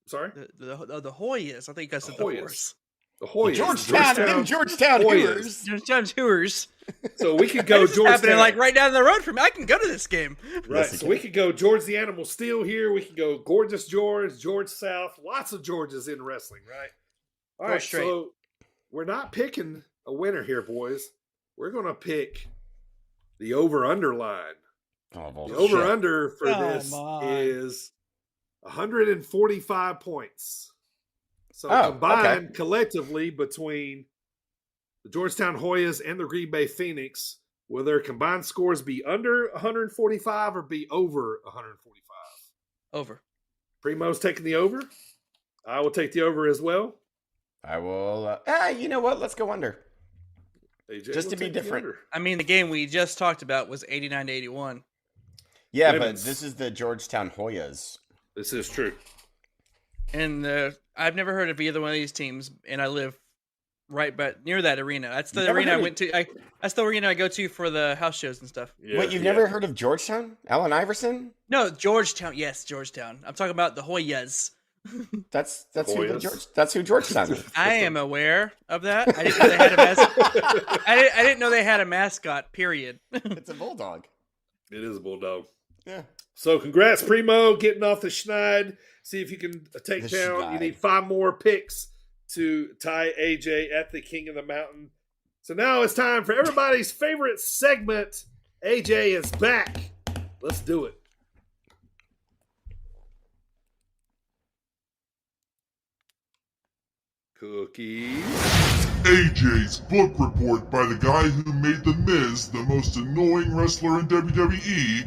[SPEAKER 1] Sorry?
[SPEAKER 3] The Hoyas. I think you guys said the horse.
[SPEAKER 1] The Hoyas.
[SPEAKER 2] Georgetown Hoyas.
[SPEAKER 3] Georgetown Hoyas.
[SPEAKER 1] So we could go Georgetown.
[SPEAKER 3] Happening like right down the road from me. I can go to this game.
[SPEAKER 1] Right. So we could go George the Animal Steel here. We can go Gorgeous George, George South. Lots of Georges in wrestling, right? All right. So we're not picking a winner here, boys. We're going to pick the over-under line.
[SPEAKER 2] Oh,
[SPEAKER 1] the over-under for this is 145 points. So combined collectively between the Georgetown Hoyas and the Green Bay Phoenix, will their combined scores be under 145 or be over 145?
[SPEAKER 3] Over.
[SPEAKER 1] Primo's taking the over. I will take the over as well.
[SPEAKER 2] I will. You know what? Let's go under.
[SPEAKER 1] AJ
[SPEAKER 2] just to be different.
[SPEAKER 3] I mean, the game we just talked about was 89-81.
[SPEAKER 2] Yeah, but this is the Georgetown Hoyas.
[SPEAKER 1] This is true.
[SPEAKER 3] And I've never heard of either one of these teams, and I live right near that arena. That's the arena I went to. That's the arena I go to for the house shows and stuff.
[SPEAKER 2] Yeah, what, you've never heard of Georgetown? Allen Iverson?
[SPEAKER 3] No, Georgetown. Yes, Georgetown. I'm talking about the Hoyas.
[SPEAKER 2] That's who Georgetown is.
[SPEAKER 3] I am aware of that. I didn't know they had a mascot. I didn't know they had a mascot. Period.
[SPEAKER 2] It's a bulldog.
[SPEAKER 1] It is a bulldog.
[SPEAKER 2] Yeah.
[SPEAKER 1] So congrats, Primo, getting off the schneid. See if you can take down. You need 5 more picks to tie AJ at the King of the Mountain. So now it's time for everybody's favorite segment. AJ is back. Let's do it. Cookies.
[SPEAKER 9] AJ's book report by the guy who made The Miz the most annoying wrestler in WWE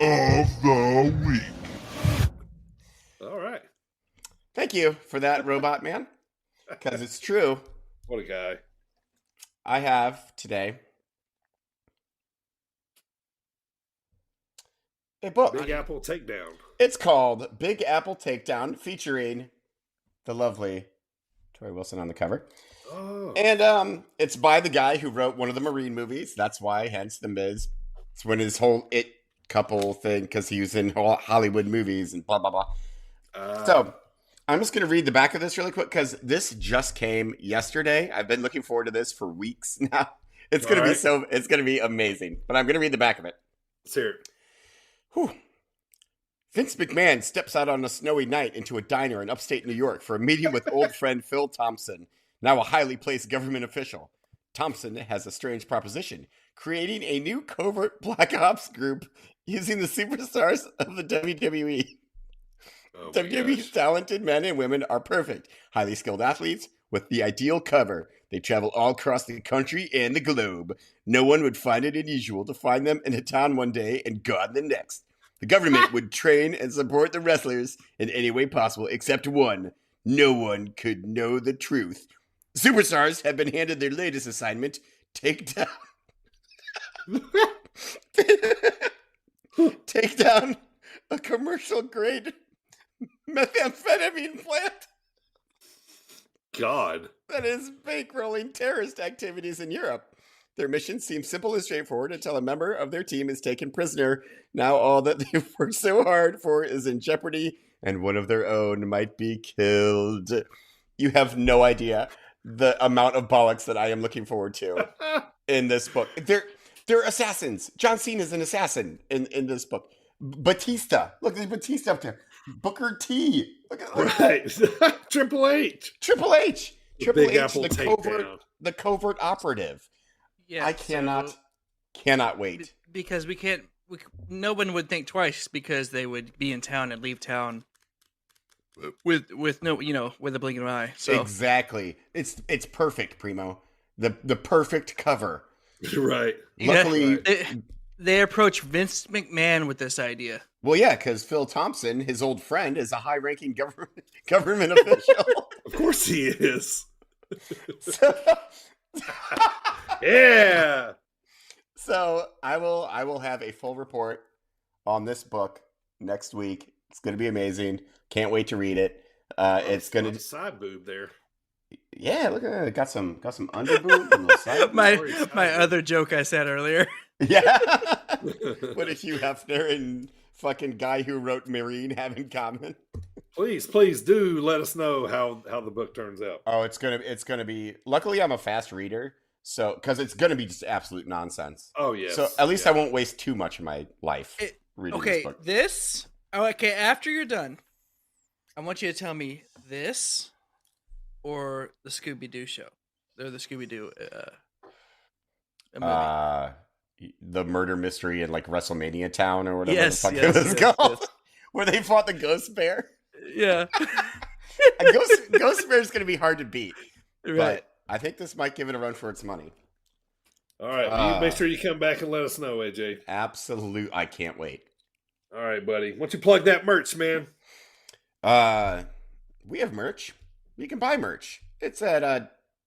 [SPEAKER 9] of the week.
[SPEAKER 1] All right.
[SPEAKER 2] Thank you for that, Robot Man. Because it's true.
[SPEAKER 1] What a guy.
[SPEAKER 2] I have today a book.
[SPEAKER 1] Big Apple Takedown.
[SPEAKER 2] It's called Big Apple Takedown, featuring the lovely Tori Wilson on the cover.
[SPEAKER 1] Oh.
[SPEAKER 2] And it's by the guy who wrote one of the Marine movies. That's why, hence The Miz. It's when his whole It couple thing, because he was in Hollywood movies and blah, blah, blah. So I'm just going to read the back of this really quick because this just came yesterday. I've been looking forward to this for weeks now. It's going to be amazing. But I'm going to read the back of it.
[SPEAKER 1] Let's hear it.
[SPEAKER 2] Whew. Vince McMahon steps out on a snowy night into a diner in upstate New York for a meeting with old friend Phil Thompson, now a highly placed government official. Thompson has a strange proposition, creating a new covert black ops group using the superstars of the WWE.
[SPEAKER 1] Oh
[SPEAKER 2] WWE's talented men and women are perfect, highly skilled athletes with the ideal cover. They travel all across the country and the globe. No one would find it unusual to find them in a town one day and gone the next. The government would train and support the wrestlers in any way possible except one. No one could know the truth. Superstars have been handed their latest assignment, take down take down a commercial-grade methamphetamine plant
[SPEAKER 1] God.
[SPEAKER 2] that is bankrolling terrorist activities in Europe. Their mission seems simple and straightforward until a member of their team is taken prisoner. Now all that they've worked so hard for is in jeopardy, and one of their own might be killed. You have no idea the amount of bollocks that I am looking forward to in this book. They're assassins. John Cena is an assassin in this book. Batista. Look, there's Batista up there. Booker T. Look at
[SPEAKER 1] right. Triple H.
[SPEAKER 2] Triple H. Triple
[SPEAKER 1] Big
[SPEAKER 2] H,
[SPEAKER 1] Apple
[SPEAKER 2] the covert operative.
[SPEAKER 3] Yeah,
[SPEAKER 2] I cannot wait.
[SPEAKER 3] Because no one would think twice because they would be in town and leave town with no, with a blink of an eye. So
[SPEAKER 2] Exactly. It's perfect, Primo. The perfect cover.
[SPEAKER 1] Right.
[SPEAKER 2] Luckily,
[SPEAKER 3] they approach Vince McMahon with this idea.
[SPEAKER 2] Well, yeah, because Phil Thompson, his old friend, is a high-ranking government official.
[SPEAKER 1] Of course he is.
[SPEAKER 2] Yeah. So I will have a full report on this book next week. It's going to be amazing. Can't wait to read it. It's going to
[SPEAKER 1] side boob there.
[SPEAKER 2] Yeah, look at that. It got some under boob and side
[SPEAKER 3] my
[SPEAKER 2] boob.
[SPEAKER 3] other joke I said earlier.
[SPEAKER 2] Yeah. What did Hugh Hefner and fucking guy who wrote Marine have in common?
[SPEAKER 1] Please do let us know how the book turns out.
[SPEAKER 2] Oh, it's gonna be. Luckily, I'm a fast reader, so because it's gonna be just absolute nonsense.
[SPEAKER 1] Oh yes.
[SPEAKER 2] So at least I won't waste too much of my life reading this book.
[SPEAKER 3] Okay, after you're done, I want you to tell me this or the Scooby-Doo show. Or the Scooby-Doo movie.
[SPEAKER 2] The murder mystery in like WrestleMania Town or whatever
[SPEAKER 3] Yes,
[SPEAKER 2] the fuck
[SPEAKER 3] yes,
[SPEAKER 2] it was
[SPEAKER 3] yes,
[SPEAKER 2] called.
[SPEAKER 3] yes.
[SPEAKER 2] Where they fought the ghost bear.
[SPEAKER 3] Yeah.
[SPEAKER 2] Ghost bear is going to be hard to beat.
[SPEAKER 3] Right.
[SPEAKER 2] But I think this might give it a run for its money.
[SPEAKER 1] All right. You make sure you come back and let us know, AJ.
[SPEAKER 2] Absolute. I can't wait.
[SPEAKER 1] All right, buddy. Why don't you plug that merch, man?
[SPEAKER 2] We have merch. You can buy merch. It's at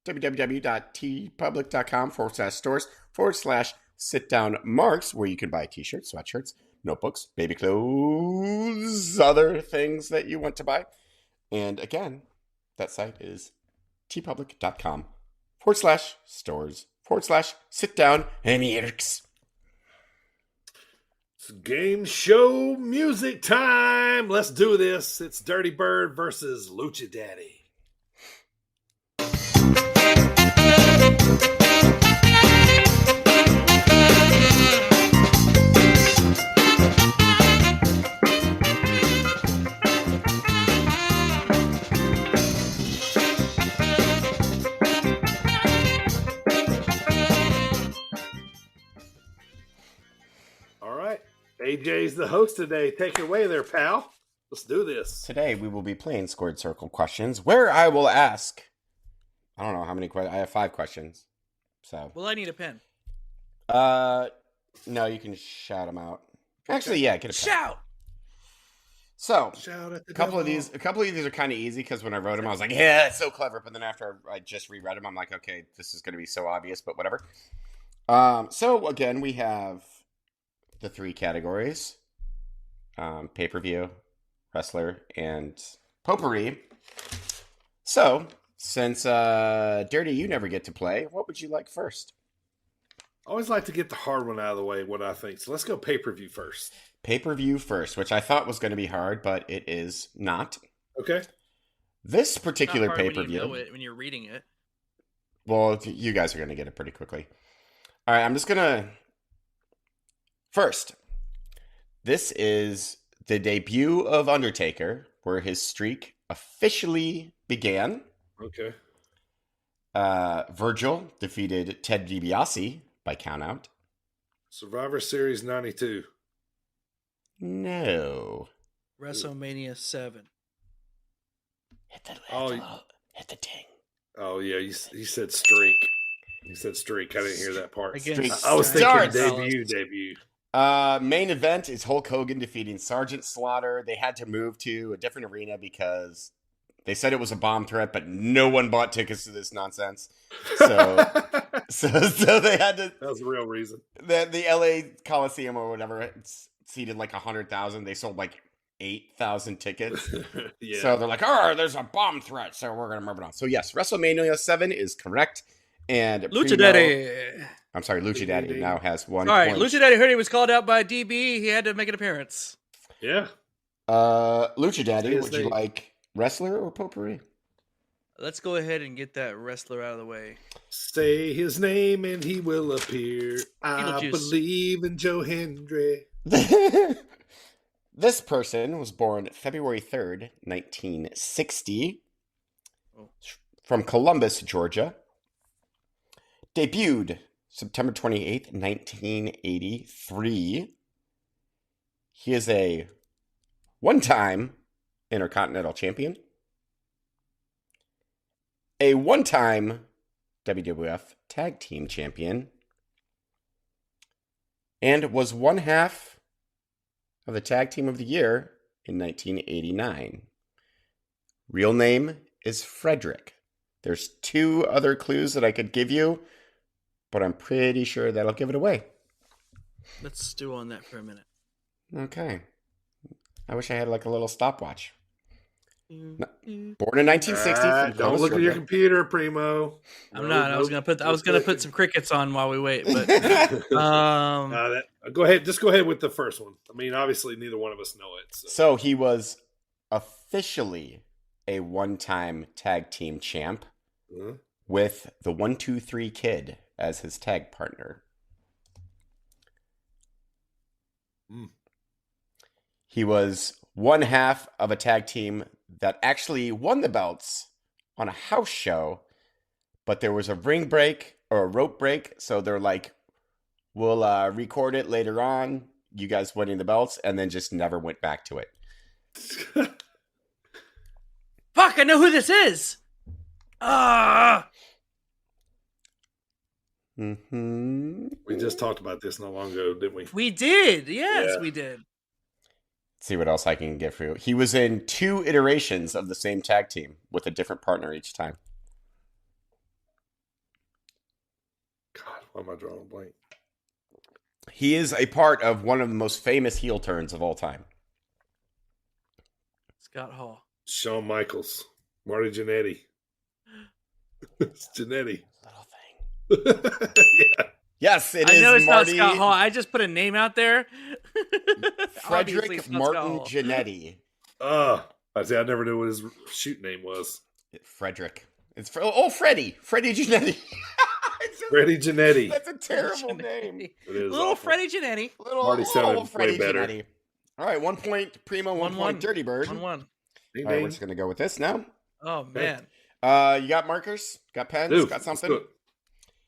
[SPEAKER 2] www.tpublic.com/stores/sit-down-marks, where you can buy t-shirts, sweatshirts, notebooks, baby clothes, other things that you want to buy. And again, that site is tpublic.com/stores/sit-down-marks.
[SPEAKER 1] It's game show music time. Let's do this. It's Dirty Bird versus Lucha Daddy. AJ's the host today. Take it away there, pal. Let's do this.
[SPEAKER 2] Today we will be playing Squared Circle questions, where I will ask, I don't know how many questions. I have 5 questions. So.
[SPEAKER 3] Well, I need a pen.
[SPEAKER 2] No, you can shout them out. Actually, yeah, get a pen.
[SPEAKER 3] Shout.
[SPEAKER 2] So,
[SPEAKER 1] shout at the
[SPEAKER 2] a couple of these are kind of easy because when I wrote them, I was like, yeah, it's so clever. But then after I just reread them, I'm like, okay, this is going to be so obvious, but whatever. So again, we have the 3 categories: pay-per-view, wrestler, and potpourri. So, since Dirty, you never get to play, what would you like first?
[SPEAKER 1] I always like to get the hard one out of the way, what I think. So let's go pay-per-view first.
[SPEAKER 2] Pay-per-view first, which I thought was going to be hard, but it is not.
[SPEAKER 1] Okay.
[SPEAKER 2] This particular pay-per-view.
[SPEAKER 3] When you know it, when you're reading it.
[SPEAKER 2] Well, you guys are going to get it pretty quickly. All right, I'm just going to... First, this is the debut of Undertaker, where his streak officially began.
[SPEAKER 1] Okay.
[SPEAKER 2] Virgil defeated Ted DiBiase by countout.
[SPEAKER 1] Survivor Series 92.
[SPEAKER 2] No.
[SPEAKER 3] WrestleMania 7.
[SPEAKER 2] Hit the ting.
[SPEAKER 1] Oh, yeah, you said streak. You said streak. I didn't hear that part.
[SPEAKER 3] Again,
[SPEAKER 1] I was thinking debut.
[SPEAKER 2] Main event is Hulk Hogan defeating Sergeant Slaughter. They had to move to a different arena because they said it was a bomb threat, but no one bought tickets to this nonsense. So they had to.
[SPEAKER 1] That was the real reason.
[SPEAKER 2] The LA Coliseum or whatever. seated like 100,000. They sold like 8,000 tickets.
[SPEAKER 1] Yeah.
[SPEAKER 2] So they're like, oh, there's a bomb threat, so we're going to move it on. So yes, WrestleMania 7 is correct. And
[SPEAKER 3] Lucha Daddy.
[SPEAKER 2] I'm sorry, Lucha Daddy now has 1
[SPEAKER 3] All right,
[SPEAKER 2] point.
[SPEAKER 3] Lucha Daddy heard he was called out by DB. He had to make an appearance.
[SPEAKER 1] Yeah.
[SPEAKER 2] Lucha Daddy, would you like wrestler or potpourri?
[SPEAKER 3] Let's go ahead and get that wrestler out of the way.
[SPEAKER 1] Say his name and he will appear. I
[SPEAKER 3] Beetlejuice.
[SPEAKER 1] believe in Joe Hendry.
[SPEAKER 2] This person was born February 3rd, 1960, from Columbus, Georgia. Debuted September 28th, 1983. He is a one-time Intercontinental Champion, a one-time WWF Tag Team Champion, and was one half of the Tag Team of the Year in 1989. Real name is Frederick. There's 2 other clues that I could give you, but I'm pretty sure that'll give it away.
[SPEAKER 3] Let's stew on that for a minute.
[SPEAKER 2] Okay. I wish I had like a little stopwatch. Born in 1960.
[SPEAKER 1] Don't look at your computer, Primo.
[SPEAKER 3] I'm not. I was gonna put some crickets on while we wait, but
[SPEAKER 1] go ahead. Just go ahead with the first one. I mean, obviously, neither one of us know it.
[SPEAKER 2] So he was officially a one-time tag team champ with the 1-2-3 Kid as his tag partner. He was one half of a tag team that actually won the belts on a house show, but there was a ring break or a rope break. So they're like, we'll record it later on, you guys winning the belts, and then just never went back to it.
[SPEAKER 3] Fuck, I know who this is.
[SPEAKER 1] We just talked about this not long ago, didn't we?
[SPEAKER 3] We did. Yes, we did.
[SPEAKER 2] Let's see what else I can get for you. He was in 2 iterations of the same tag team with a different partner each time.
[SPEAKER 1] God, why am I drawing a blank?
[SPEAKER 2] He is a part of one of the most famous heel turns of all time.
[SPEAKER 3] Scott Hall.
[SPEAKER 1] Shawn Michaels. Marty Jannetty. It's Jannetty.
[SPEAKER 2] Little thing.
[SPEAKER 1] Yeah.
[SPEAKER 2] Yes, it
[SPEAKER 3] I
[SPEAKER 2] is
[SPEAKER 3] know it's
[SPEAKER 2] Marty.
[SPEAKER 3] not Scott Hall. I just put a name out there.
[SPEAKER 2] Frederick Martin Jannetty.
[SPEAKER 1] I never knew what his shoot name was.
[SPEAKER 2] Frederick. It's Freddie. Freddie Jannetty.
[SPEAKER 1] Freddie Jannetty.
[SPEAKER 2] That's a terrible name.
[SPEAKER 1] It is
[SPEAKER 3] Little
[SPEAKER 1] awful.
[SPEAKER 3] Freddie Jannetty.
[SPEAKER 1] Marty sounded way better.
[SPEAKER 2] Jannetty. All right, 1 point Primo, 1 point Dirty Bird.
[SPEAKER 3] 1-1.
[SPEAKER 2] All right, we're just going to go with this now.
[SPEAKER 3] Oh, man.
[SPEAKER 2] You got markers? Got pens?
[SPEAKER 1] Dude,
[SPEAKER 2] got something?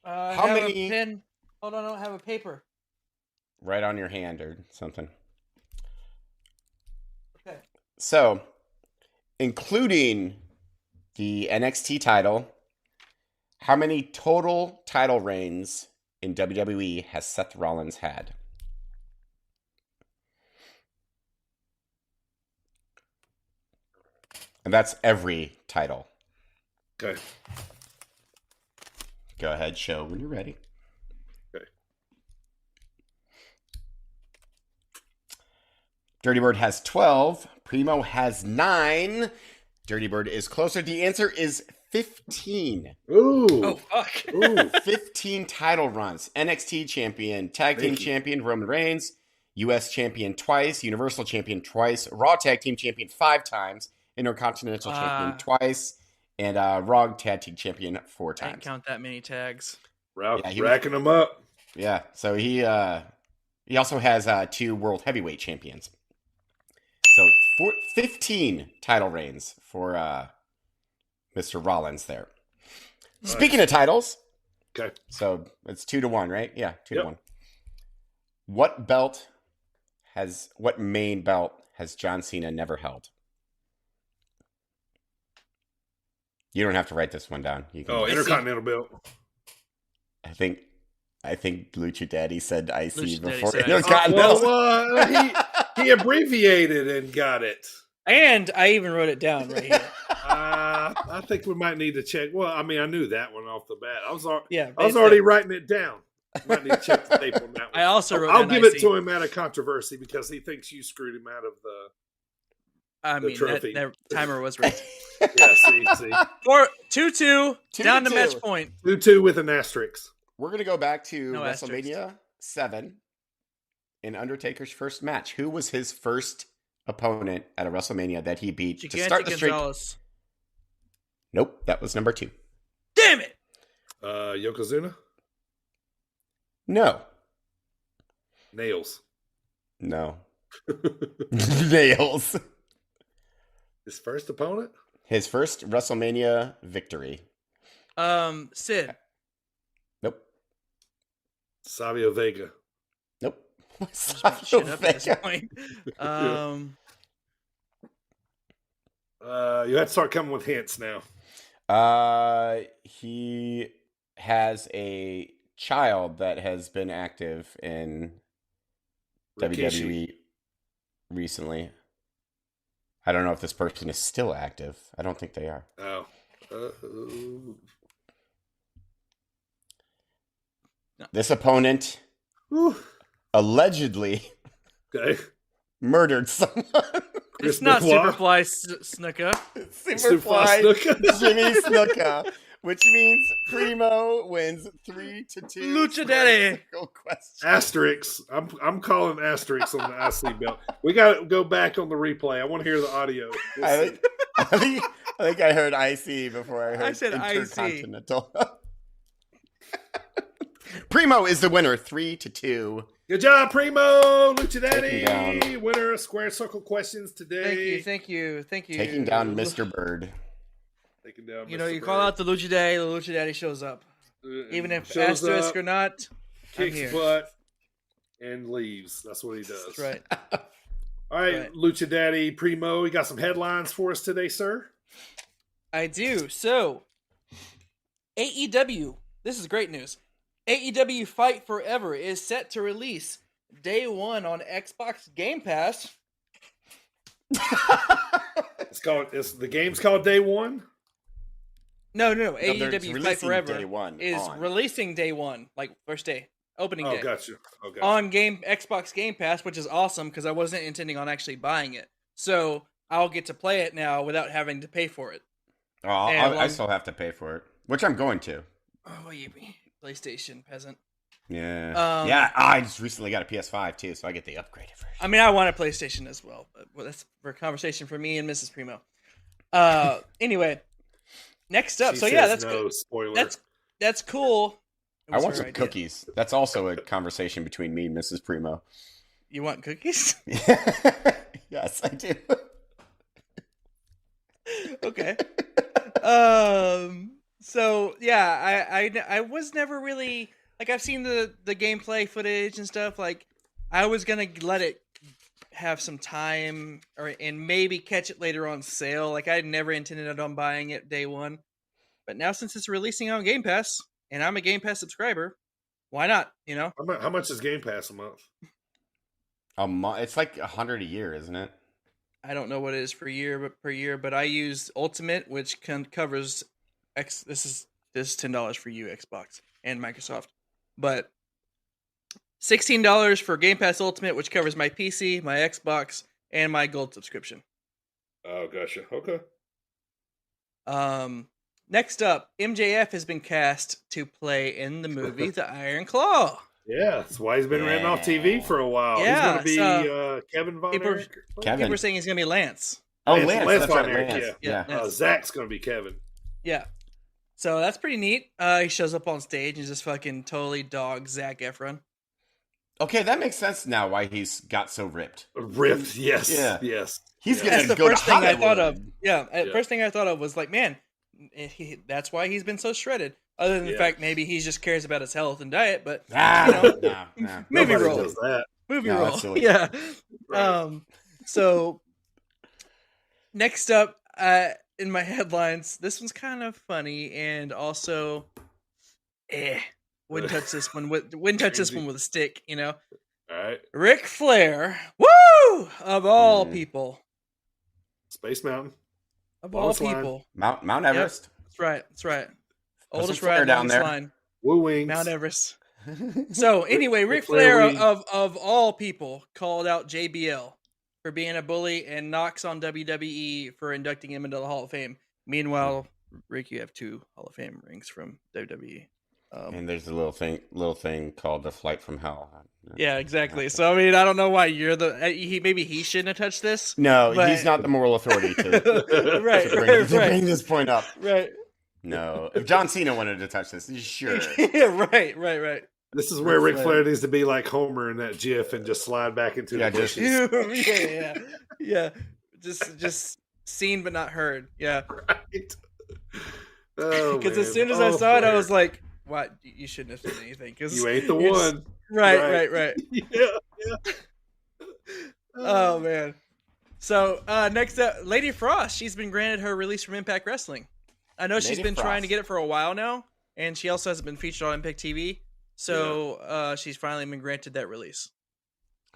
[SPEAKER 3] How many? A pen. Hold on, I don't have a paper.
[SPEAKER 2] Right on your hand or something.
[SPEAKER 3] Okay.
[SPEAKER 2] So, including the NXT title, how many total title reigns in WWE has Seth Rollins had? And that's every title.
[SPEAKER 1] Okay.
[SPEAKER 2] Go ahead, show when you're ready.
[SPEAKER 1] Okay.
[SPEAKER 2] Dirty Bird has 12. Primo has 9. Dirty Bird is closer. The answer is 15.
[SPEAKER 1] Ooh.
[SPEAKER 3] Oh, fuck.
[SPEAKER 1] Ooh.
[SPEAKER 2] 15 title runs. NXT champion, tag team champion Roman Reigns, US champion twice, Universal champion twice, Raw tag team champion 5 times, Intercontinental champion twice, and Raw tag team champion 4 times.
[SPEAKER 3] I didn't count that many tags.
[SPEAKER 1] Racking them up.
[SPEAKER 2] Yeah, so he also has 2 world heavyweight champions. So 15 title reigns for Mr. Rollins there. Nice. Speaking of titles,
[SPEAKER 1] okay,
[SPEAKER 2] so it's 2-1, right? Yeah, 2-1. What main belt has John Cena never held? You don't have to write this one down. You can
[SPEAKER 1] Intercontinental belt.
[SPEAKER 2] I think Lucha Daddy said IC
[SPEAKER 3] Lucha
[SPEAKER 2] before
[SPEAKER 3] Daddy
[SPEAKER 2] Intercontinental.
[SPEAKER 1] He abbreviated and got it.
[SPEAKER 3] And I even wrote it down right here.
[SPEAKER 1] I think we might need to check. Well, I mean, I knew that one off the bat. I was
[SPEAKER 3] Yeah,
[SPEAKER 1] already writing it down. Might need to check the tape on that one.
[SPEAKER 3] I also wrote
[SPEAKER 1] I'll
[SPEAKER 3] down
[SPEAKER 1] give
[SPEAKER 3] IC.
[SPEAKER 1] it to him out of controversy because he thinks you screwed him out of the trophy.
[SPEAKER 3] That timer was rigged.
[SPEAKER 1] Yeah, see.
[SPEAKER 3] 2-2, down to
[SPEAKER 2] 2-2.
[SPEAKER 3] match point.
[SPEAKER 1] 2-2 with an asterisk.
[SPEAKER 2] We're going to go back to
[SPEAKER 3] No
[SPEAKER 2] WrestleMania 7 in Undertaker's first match. Who was his first opponent at a WrestleMania that he beat to start the streak?
[SPEAKER 3] Gonzalez.
[SPEAKER 2] Nope, that was number 2.
[SPEAKER 3] Damn it!
[SPEAKER 1] Yokozuna?
[SPEAKER 2] No.
[SPEAKER 1] Nails.
[SPEAKER 2] No. Nails.
[SPEAKER 1] His first opponent?
[SPEAKER 2] His first WrestleMania victory.
[SPEAKER 3] Sid.
[SPEAKER 2] Nope.
[SPEAKER 1] Savio Vega.
[SPEAKER 2] Nope.
[SPEAKER 3] Shit up at this point.
[SPEAKER 1] You have to start coming with hints now.
[SPEAKER 2] He has a child that has been active in WWE recently. I don't know if this person is still active. I don't think they are.
[SPEAKER 1] Oh.
[SPEAKER 2] This opponent allegedly murdered someone.
[SPEAKER 3] It's not Superfly Snuka.
[SPEAKER 2] Superfly Jimmy Snuka, which means Primo wins 3-2.
[SPEAKER 3] Lucha Daddy.
[SPEAKER 1] Asterix. I'm calling asterix on the IC belt. We got to go back on the replay. I want to hear the audio.
[SPEAKER 2] I think I heard IC before I heard
[SPEAKER 3] I said
[SPEAKER 2] Intercontinental. Primo is the winner, 3-2.
[SPEAKER 1] Good job, Primo! Lucha Daddy! Winner of Square Circle questions today.
[SPEAKER 3] Thank you.
[SPEAKER 2] Taking down Mr. Bird.
[SPEAKER 1] Taking down
[SPEAKER 3] you
[SPEAKER 1] Mr.
[SPEAKER 3] call out the Lucha Daddy shows up. Even if asterisk or not, I'm
[SPEAKER 1] kicks
[SPEAKER 3] here.
[SPEAKER 1] butt, and leaves. That's what he does.
[SPEAKER 3] That's right.
[SPEAKER 1] All right, Lucha Daddy, Primo, you got some headlines for us today, sir?
[SPEAKER 3] I do. So, AEW, this is great news. AEW Fight Forever is set to release day 1 on Xbox Game Pass.
[SPEAKER 1] The game's called Day 1?
[SPEAKER 3] No. AEW Fight Forever is
[SPEAKER 2] on.
[SPEAKER 3] releasing day 1, like first day, opening day.
[SPEAKER 1] Oh, gotcha.
[SPEAKER 3] On Xbox Game Pass, which is awesome because I wasn't intending on actually buying it. So I'll get to play it now without having to pay for it.
[SPEAKER 2] Oh, I still have to pay for it, which I'm going to.
[SPEAKER 3] Oh, you PlayStation peasant.
[SPEAKER 2] Yeah. I just recently got a PS5 too, so I get the upgraded version.
[SPEAKER 3] I mean, I want a PlayStation as well, but that's for a conversation for me and Mrs. Primo. Anyway, next up. That's good.
[SPEAKER 1] Spoiler.
[SPEAKER 3] That's cool.
[SPEAKER 2] I want some cookies. That's also a conversation between me and Mrs. Primo.
[SPEAKER 3] You want cookies?
[SPEAKER 2] Yes, I do.
[SPEAKER 3] Okay. So yeah, I was never really like, I've seen the gameplay footage and stuff. Like, I was gonna let it have some time and maybe catch it later on sale. Like, I never intended on buying it day 1, but now since it's releasing on Game Pass and I'm a Game Pass subscriber, why not? You know,
[SPEAKER 1] how much is Game Pass a month?
[SPEAKER 2] It's like $100 a year, isn't it?
[SPEAKER 3] I don't know what it is per year, but I use Ultimate, which covers This is $10 for you, Xbox and Microsoft, but $16 for Game Pass Ultimate, which covers my PC, my Xbox, and my Gold subscription.
[SPEAKER 1] Oh, gotcha. Okay.
[SPEAKER 3] Next up, MJF has been cast to play in the movie The Iron Claw.
[SPEAKER 1] Yeah, that's why he's been written off TV for a while.
[SPEAKER 3] Yeah,
[SPEAKER 1] he's going to be Kevin Von Erich.
[SPEAKER 3] People are saying he's going to be Lance.
[SPEAKER 2] Oh, Lance
[SPEAKER 1] Von
[SPEAKER 2] right,
[SPEAKER 1] Erich, yeah. Zach's going to be Kevin.
[SPEAKER 3] Yeah. So that's pretty neat. He shows up on stage and just fucking totally dogs Zac Efron.
[SPEAKER 2] Okay, that makes sense now why he's got so ripped.
[SPEAKER 1] Ripped, yes.
[SPEAKER 2] Yeah.
[SPEAKER 1] Yes.
[SPEAKER 2] He's
[SPEAKER 3] That's
[SPEAKER 2] going
[SPEAKER 3] the
[SPEAKER 2] to go
[SPEAKER 3] first
[SPEAKER 2] to
[SPEAKER 3] thing
[SPEAKER 2] Hollywood.
[SPEAKER 3] I thought of. Yeah, first thing I thought of was like, man, that's why he's been so shredded. Other than the fact maybe he just cares about his health and diet, but movie role.
[SPEAKER 1] Does that.
[SPEAKER 3] Movie role. Yeah. Right. So next up in my headlines, this one's kind of funny and also wouldn't touch this one with a stick, you know.
[SPEAKER 1] All right.
[SPEAKER 3] Ric Flair, woo! Of all people.
[SPEAKER 1] Space Mountain.
[SPEAKER 3] Of all people.
[SPEAKER 2] Mount Everest.
[SPEAKER 3] Yep. That's right.
[SPEAKER 2] Put
[SPEAKER 3] Oldest
[SPEAKER 2] some Flair
[SPEAKER 3] ride
[SPEAKER 2] down there.
[SPEAKER 3] line.
[SPEAKER 1] Woo Wings.
[SPEAKER 3] Mount Everest. So anyway, Ric Flair of all people called out JBL for being a bully and knocks on WWE for inducting him into the Hall of Fame. Meanwhile, Rick, you have 2 Hall of Fame rings from WWE.
[SPEAKER 2] And there's a little thing called the Flight from Hell.
[SPEAKER 3] Yeah, exactly. So I mean, I don't know why you're maybe he shouldn't have touched this.
[SPEAKER 2] No,
[SPEAKER 3] but...
[SPEAKER 2] he's not the moral authority to bring this point up.
[SPEAKER 3] Right.
[SPEAKER 2] No, if John Cena wanted to touch this, sure.
[SPEAKER 3] Yeah, right.
[SPEAKER 1] This is where Ric Flair needs to be like Homer in that GIF and just slide back into the bushes.
[SPEAKER 3] Yeah. Just seen but not heard. Yeah.
[SPEAKER 1] Right. Oh,
[SPEAKER 3] because as soon as I saw it, I was like, "What? You shouldn't have said anything." Because
[SPEAKER 1] you ain't the one.
[SPEAKER 3] Right.
[SPEAKER 1] Yeah.
[SPEAKER 3] Oh man. So next up, Lady Frost. She's been granted her release from Impact Wrestling. I know she's been trying to get it for a while now, and she also hasn't been featured on Impact TV. So she's finally been granted that release.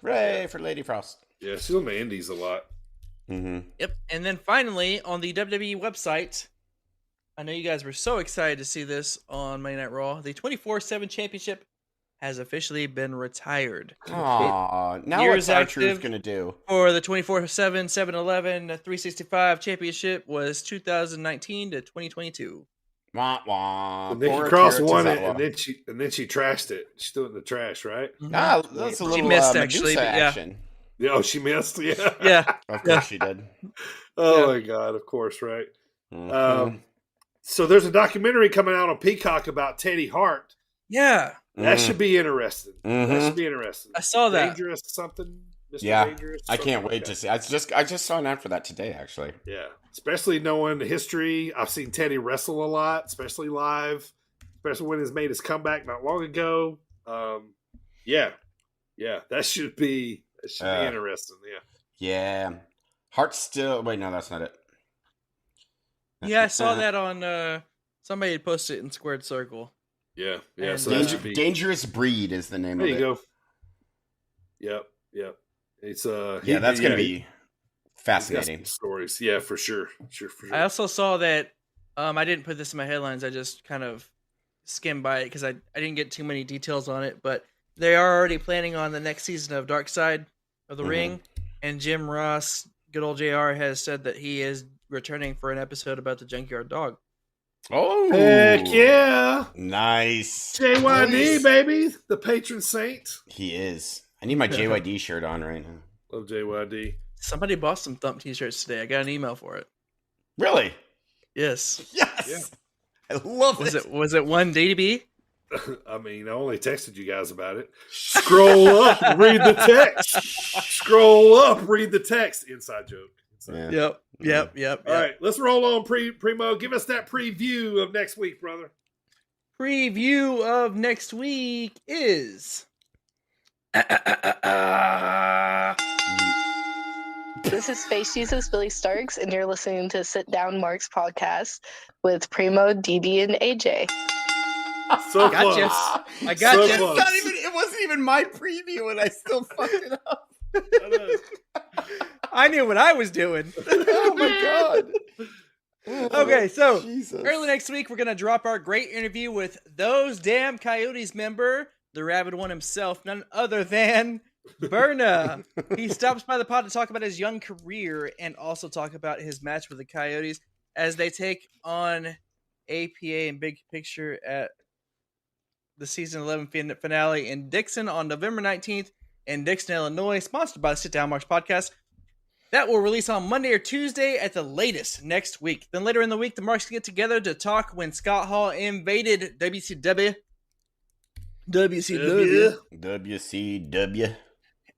[SPEAKER 2] Hooray for Lady Frost.
[SPEAKER 1] Yeah, she's on the indies a lot.
[SPEAKER 2] Mm-hmm.
[SPEAKER 3] Yep. And then finally, on the WWE website, I know you guys were so excited to see this on Monday Night Raw. The 24/7 Championship has officially been retired.
[SPEAKER 2] Aww. Now what's R-Truth going to do?
[SPEAKER 3] For the 24/7, 7-Eleven, 365 Championship was 2019 to 2022.
[SPEAKER 2] Wah, wah.
[SPEAKER 1] And Nikki Cross won it, and then she trashed it. She threw it in the trash, right?
[SPEAKER 2] Ah, that's a little
[SPEAKER 3] she missed,
[SPEAKER 2] Medusa
[SPEAKER 3] actually, but
[SPEAKER 2] action.
[SPEAKER 1] Yeah, oh, she missed. Yeah,
[SPEAKER 3] yeah.
[SPEAKER 2] Of course she did.
[SPEAKER 1] Oh my God, of course, right?
[SPEAKER 2] Mm-hmm.
[SPEAKER 1] So there's a documentary coming out on Peacock about Teddy Hart.
[SPEAKER 3] Yeah,
[SPEAKER 1] that should be interesting.
[SPEAKER 2] Mm-hmm.
[SPEAKER 1] That should be interesting.
[SPEAKER 3] I saw that.
[SPEAKER 1] Dangerous something. Mr.
[SPEAKER 2] Yeah,
[SPEAKER 1] Dangerous,
[SPEAKER 2] I can't wait to see. I just saw an ad for that today, actually.
[SPEAKER 1] Yeah, especially knowing the history. I've seen Teddy wrestle a lot, especially live, especially when he's made his comeback not long ago. Yeah, that should be interesting.
[SPEAKER 2] Yeah. Hart still. Wait, no, that's not it.
[SPEAKER 3] Yeah, I saw that on. Somebody had posted it in Squared Circle.
[SPEAKER 1] Yeah.
[SPEAKER 3] And,
[SPEAKER 1] So that should be
[SPEAKER 2] Dangerous Breed is the name
[SPEAKER 1] there
[SPEAKER 2] of it.
[SPEAKER 1] There you go. Yep. It's
[SPEAKER 2] that's gonna be fascinating
[SPEAKER 1] stories. Yeah, for sure.
[SPEAKER 3] I also saw that. I didn't put this in my headlines. I just kind of skimmed by it because I didn't get too many details on it. But they are already planning on the next season of Dark Side of the Ring, and Jim Ross, good old JR, has said that he is returning for an episode about the Junkyard Dog.
[SPEAKER 2] Oh,
[SPEAKER 1] heck yeah!
[SPEAKER 2] Nice.
[SPEAKER 1] JYD, baby, the patron saint.
[SPEAKER 2] He is. I need my JYD shirt on right now.
[SPEAKER 1] Love JYD.
[SPEAKER 3] Somebody bought some Thump t-shirts today. I got an email for it.
[SPEAKER 2] Really?
[SPEAKER 3] Yes.
[SPEAKER 2] Yes.
[SPEAKER 1] Yeah.
[SPEAKER 2] I love
[SPEAKER 3] it. Was it one DDB?
[SPEAKER 1] I mean, I only texted you guys about it. Scroll up, read the text. Scroll up, read the text. Inside joke.
[SPEAKER 3] Yep.
[SPEAKER 1] All right, let's roll on, Primo. Give us that preview of next week, brother.
[SPEAKER 3] Preview of next week is...
[SPEAKER 12] This is Space Jesus Billy Starks, and you're listening to Sit Down Mark's podcast with Primo, DB, and AJ.
[SPEAKER 1] So
[SPEAKER 3] close. I got you.
[SPEAKER 2] It wasn't even my preview, and I still fucked it up.
[SPEAKER 3] I knew what I was doing.
[SPEAKER 2] Oh my God.
[SPEAKER 3] Okay, so
[SPEAKER 2] Jesus.
[SPEAKER 3] Early next week, we're going to drop our great interview with Those Damn Coyotes member, the rabid one himself, none other than Berna. He stops by the pod to talk about his young career and also talk about his match with the Coyotes as they take on APA and Big Picture at the season 11 finale in Dixon on November 19th in Dixon, Illinois, sponsored by the Sit Down Marks podcast. That will release on Monday or Tuesday at the latest next week. Then later in the week, the Marks get together to talk when Scott Hall invaded WCW.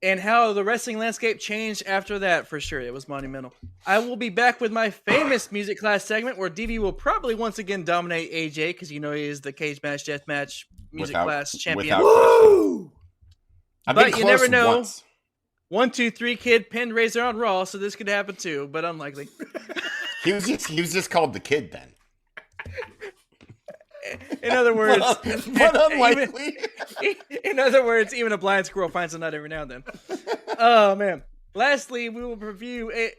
[SPEAKER 3] And how the wrestling landscape changed after that, for sure. It was monumental. I will be back with my famous music class segment where DV will probably once again dominate AJ because you know he is the cage match, death match, music class champion.
[SPEAKER 2] Woo!
[SPEAKER 3] But you never know. Once. 1, 2, 3 kid pinned Razor on Raw, so this could happen too, but unlikely.
[SPEAKER 2] He was just called the Kid then.
[SPEAKER 3] In other words,
[SPEAKER 2] but unlikely.
[SPEAKER 3] In other words, even a blind squirrel finds a nut every now and then. Oh man! Lastly, we will preview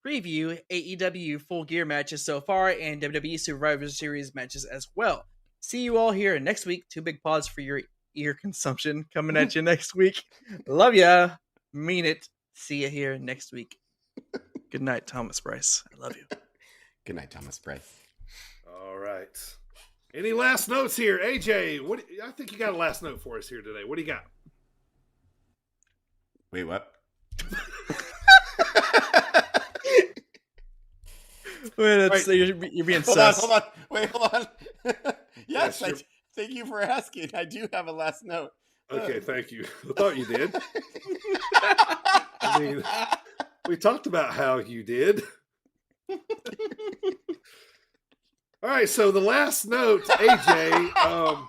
[SPEAKER 3] AEW Full Gear matches so far and WWE Survivor Series matches as well. See you all here next week. 2 big pods for your ear consumption coming at you next week. Love ya. Mean it. See you here next week. Good night, Thomas Bryce. I love you.
[SPEAKER 2] Good night, Thomas Bryce.
[SPEAKER 1] All right. Any last notes here? AJ, I think you got a last note for us here today. What do you got?
[SPEAKER 2] Wait, what?
[SPEAKER 3] Wait, you're being sus.
[SPEAKER 2] Hold on. Wait, hold on. Yes, thank you for asking. I do have a last note.
[SPEAKER 1] Okay, thank you. I thought you did. I mean, we talked about how you did. All right, so the last note, AJ.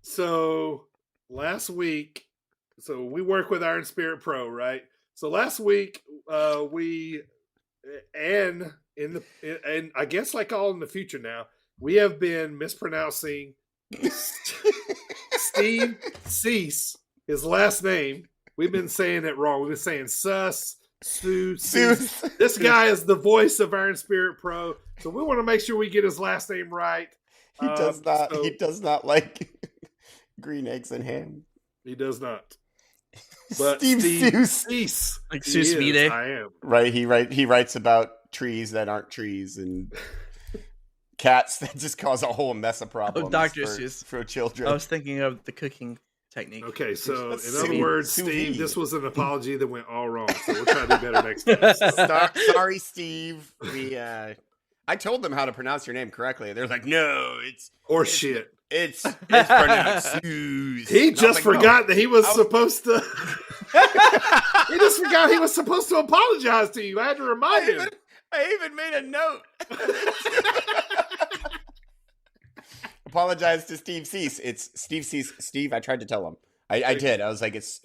[SPEAKER 1] So last week, so we work with Iron Spirit Pro, right? So last week, and I guess like all in the future now, we have been mispronouncing Steve Cease, his last name. We've been saying it wrong. We've been saying Sus. This guy is the voice of Iron Spirit Pro, so we want to make sure we get his last name right.
[SPEAKER 2] He does not. He does not like green eggs and ham.
[SPEAKER 1] He does not. But
[SPEAKER 2] Steve
[SPEAKER 1] Cease,
[SPEAKER 3] like Seuss Vide.
[SPEAKER 1] I am
[SPEAKER 2] right. He writes about trees that aren't trees and cats that just cause a whole mess of problems.
[SPEAKER 3] Oh, Dr. Seuss
[SPEAKER 2] for children.
[SPEAKER 3] I was thinking of the cooking technique.
[SPEAKER 1] Okay, so in other words, Steve, this was an apology that went all wrong. So we'll try to do better next time.
[SPEAKER 2] Sorry, Steve. I told them how to pronounce your name correctly. They're like, no, it's
[SPEAKER 1] horseshit.
[SPEAKER 2] It's pronounced Seuss.
[SPEAKER 1] He just forgot that he was supposed to. He just forgot he was supposed to apologize to you. I had to remind him.
[SPEAKER 2] I even made a note. Apologize to Steve Cease. It's Steve Cease. Steve, I tried to tell him. I did. I was like, it's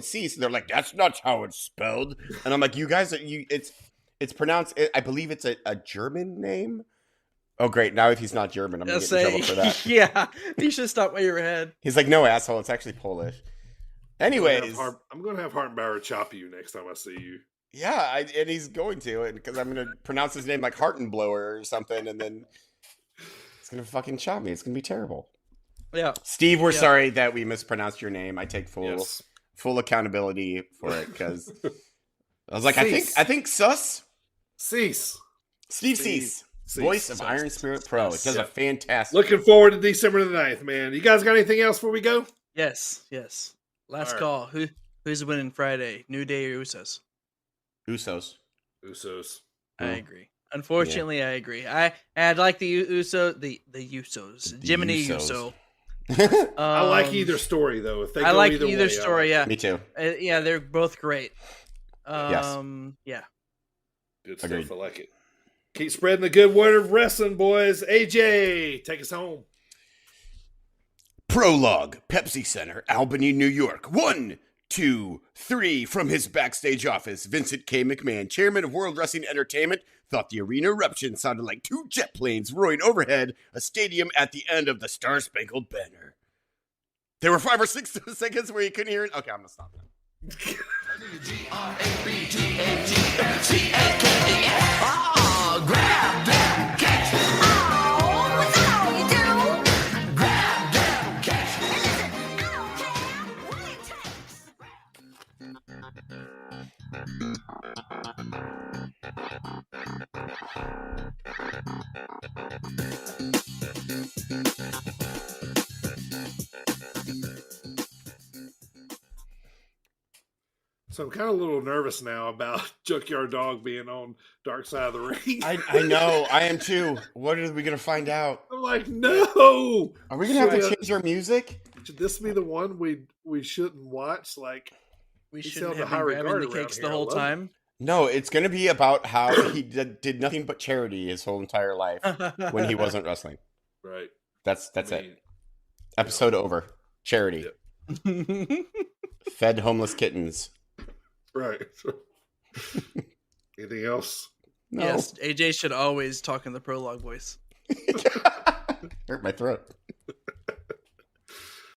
[SPEAKER 2] Cease. And they're like, that's not how it's spelled. And I'm like, you guys, it's pronounced. I believe it's a German name. Oh, great. Now if he's not German, I'm going to get in trouble for that.
[SPEAKER 3] Yeah, you should stop way your head.
[SPEAKER 2] He's like, no, asshole. It's actually Polish. Anyways.
[SPEAKER 1] I'm going to have Hartenbauer chop you next time I see you.
[SPEAKER 2] Yeah, and he's going to, because I'm going to pronounce his name like Hartenblower or something, and then he's going to fucking chop me. It's going to be terrible.
[SPEAKER 3] Yeah.
[SPEAKER 2] Steve, we're sorry that we mispronounced your name. I take full accountability for it, because I was like, Cease. I think Sus?
[SPEAKER 1] Cease.
[SPEAKER 2] Steve Cease. Voice of Iron Spirit Pro. It does a fantastic.
[SPEAKER 1] Looking forward to December the 9th, man. You guys got anything else before we go?
[SPEAKER 3] Yes. Last call. Who's winning Friday? New Day or Usos?
[SPEAKER 2] Usos.
[SPEAKER 3] I agree. Unfortunately, I agree. I'd like the Usos. Jiminy Uso.
[SPEAKER 1] I like either story though. If they
[SPEAKER 3] I
[SPEAKER 1] go
[SPEAKER 3] like
[SPEAKER 1] either
[SPEAKER 3] either
[SPEAKER 1] way,
[SPEAKER 3] story. Yeah,
[SPEAKER 2] me too.
[SPEAKER 3] Yeah, they're both great.
[SPEAKER 2] Yes.
[SPEAKER 3] Yeah.
[SPEAKER 1] Good stuff.
[SPEAKER 2] Agreed.
[SPEAKER 1] I like it. Keep spreading the good word of wrestling, boys. AJ, take us home.
[SPEAKER 2] Prologue, Pepsi Center, Albany, New York. 1, 2, 3. From his backstage office, Vincent K. McMahon, chairman of World Wrestling Entertainment, thought the arena eruption sounded like 2 jet planes roaring overhead a stadium at the end of the Star-Spangled Banner. There were 5 or 6 seconds where you couldn't hear it. Okay, I'm going to stop now.
[SPEAKER 15] Grab them, catch. Oh, that's all you do. Grab them, catch. And listen, I don't care what it
[SPEAKER 1] So I'm kind of a little nervous now about Junkyard Dog being on Dark Side of the Ring.
[SPEAKER 2] I know. I am too. What are we going to find out?
[SPEAKER 1] I'm like, no.
[SPEAKER 2] Are we going to have to change our music?
[SPEAKER 1] Should this be the one we shouldn't watch? Like,
[SPEAKER 3] we shouldn't have been grabbing the cakes the whole time.
[SPEAKER 2] No, it's going to be about how he did nothing but charity his whole entire life when he wasn't wrestling.
[SPEAKER 1] Right.
[SPEAKER 2] That's it. Episode over. Charity.
[SPEAKER 1] Yep.
[SPEAKER 2] Fed homeless kittens.
[SPEAKER 1] Right. Anything else?
[SPEAKER 3] No. Yes, AJ should always talk in the prologue voice.
[SPEAKER 2] Hurt my throat.